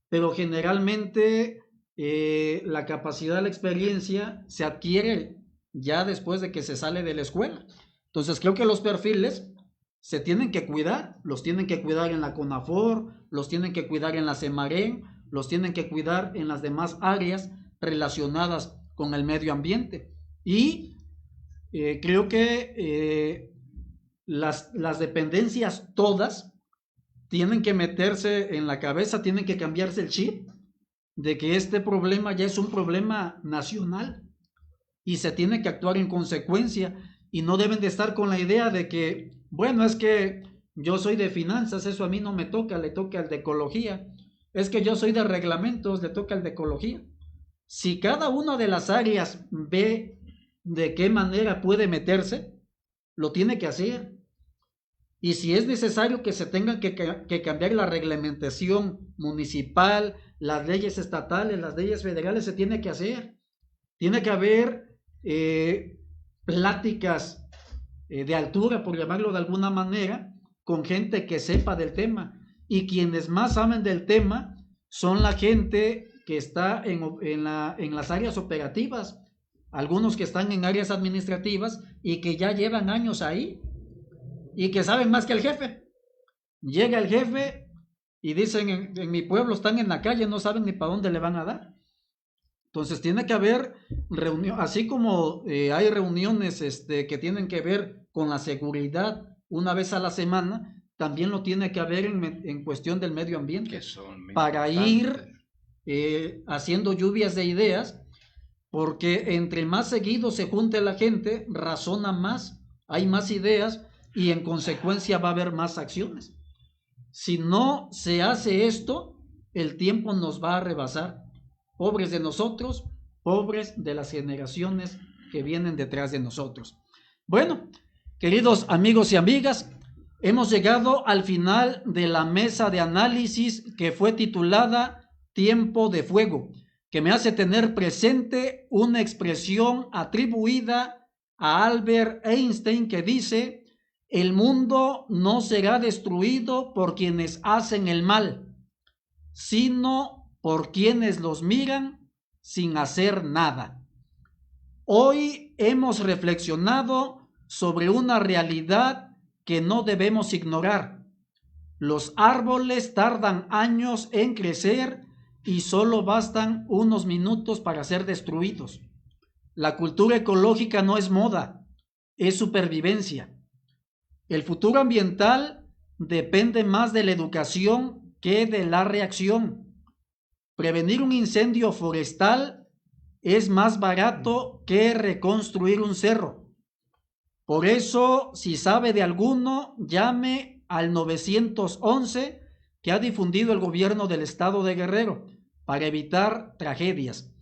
pero generalmente la capacidad, la experiencia se adquiere ya después de que se sale de la escuela. Entonces creo que los perfiles se tienen que cuidar, los tienen que cuidar en la CONAFOR, los tienen que cuidar en la Semarén, los tienen que cuidar en las demás áreas relacionadas con el medio ambiente. Y creo que las dependencias todas tienen que meterse en la cabeza, tienen que cambiarse el chip de que este problema ya es un problema nacional y se tiene que actuar en consecuencia, y no deben de estar con la idea de que, bueno, es que yo soy de finanzas, eso a mí no me toca, le toca al de ecología, es que yo soy de reglamentos, le toca al de ecología. Si cada una de las áreas ve de qué manera puede meterse, lo tiene que hacer. Y si es necesario que se tenga que cambiar la reglamentación municipal, las leyes estatales, las leyes federales, se tiene que hacer. Tiene que haber pláticas de altura, por llamarlo de alguna manera, con gente que sepa del tema. Y quienes más saben del tema son la gente que está en las áreas operativas, algunos que están en áreas administrativas y que ya llevan años ahí y que saben más que el jefe. Llega el jefe y dicen, en mi pueblo están en la calle, no saben ni para dónde le van a dar. Entonces tiene que haber reunión, así como hay reuniones que tienen que ver con la seguridad una vez a la semana, también lo tiene que haber en cuestión del medio ambiente, para ir haciendo lluvias de ideas, porque entre más seguido se junte la gente, razona más, hay más ideas y en consecuencia va a haber más acciones. Si no se hace esto, el tiempo nos va a rebasar. Pobres de nosotros, pobres de las generaciones que vienen detrás de nosotros. Bueno, queridos amigos y amigas, hemos llegado al final de la mesa de análisis que fue titulada Tiempo de Fuego, que me hace tener presente una expresión atribuida a Albert Einstein que dice: el mundo no será destruido por quienes hacen el mal, sino por quienes los miran sin hacer nada. Hoy hemos reflexionado sobre una realidad que no debemos ignorar. Los árboles tardan años en crecer y solo bastan unos minutos para ser destruidos. La cultura ecológica no es moda, es supervivencia. El futuro ambiental depende más de la educación que de la reacción. Prevenir un incendio forestal es más barato que reconstruir un cerro. Por eso, si sabe de alguno, llame al 911 que ha difundido el gobierno del estado de Guerrero para evitar tragedias.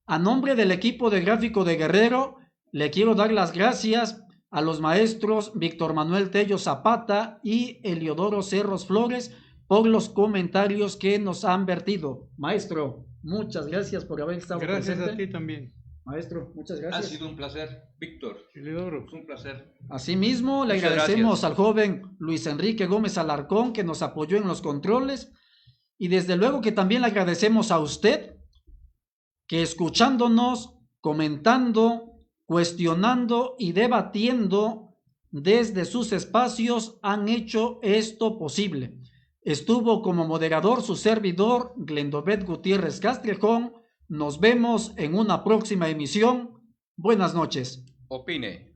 A nombre del equipo de Gráfico de Guerrero, le quiero dar las gracias a los maestros Víctor Manuel Tello Zapata y Eliodoro Cerros Flores por los comentarios que nos han vertido. Maestro, muchas gracias por haber estado presente. Gracias a ti también. Maestro, muchas gracias. Ha sido un placer, Víctor. Eliodoro. Es un placer. Asimismo, le agradecemos al joven Luis Enrique Gómez Alarcón, que nos apoyó en los controles, y desde luego que también le agradecemos a usted, que escuchándonos, comentando, cuestionando y debatiendo desde sus espacios han hecho esto posible. Estuvo como moderador su servidor, Glendobet Gutiérrez Castrejón. Nos vemos en una próxima emisión. Buenas noches. Opine.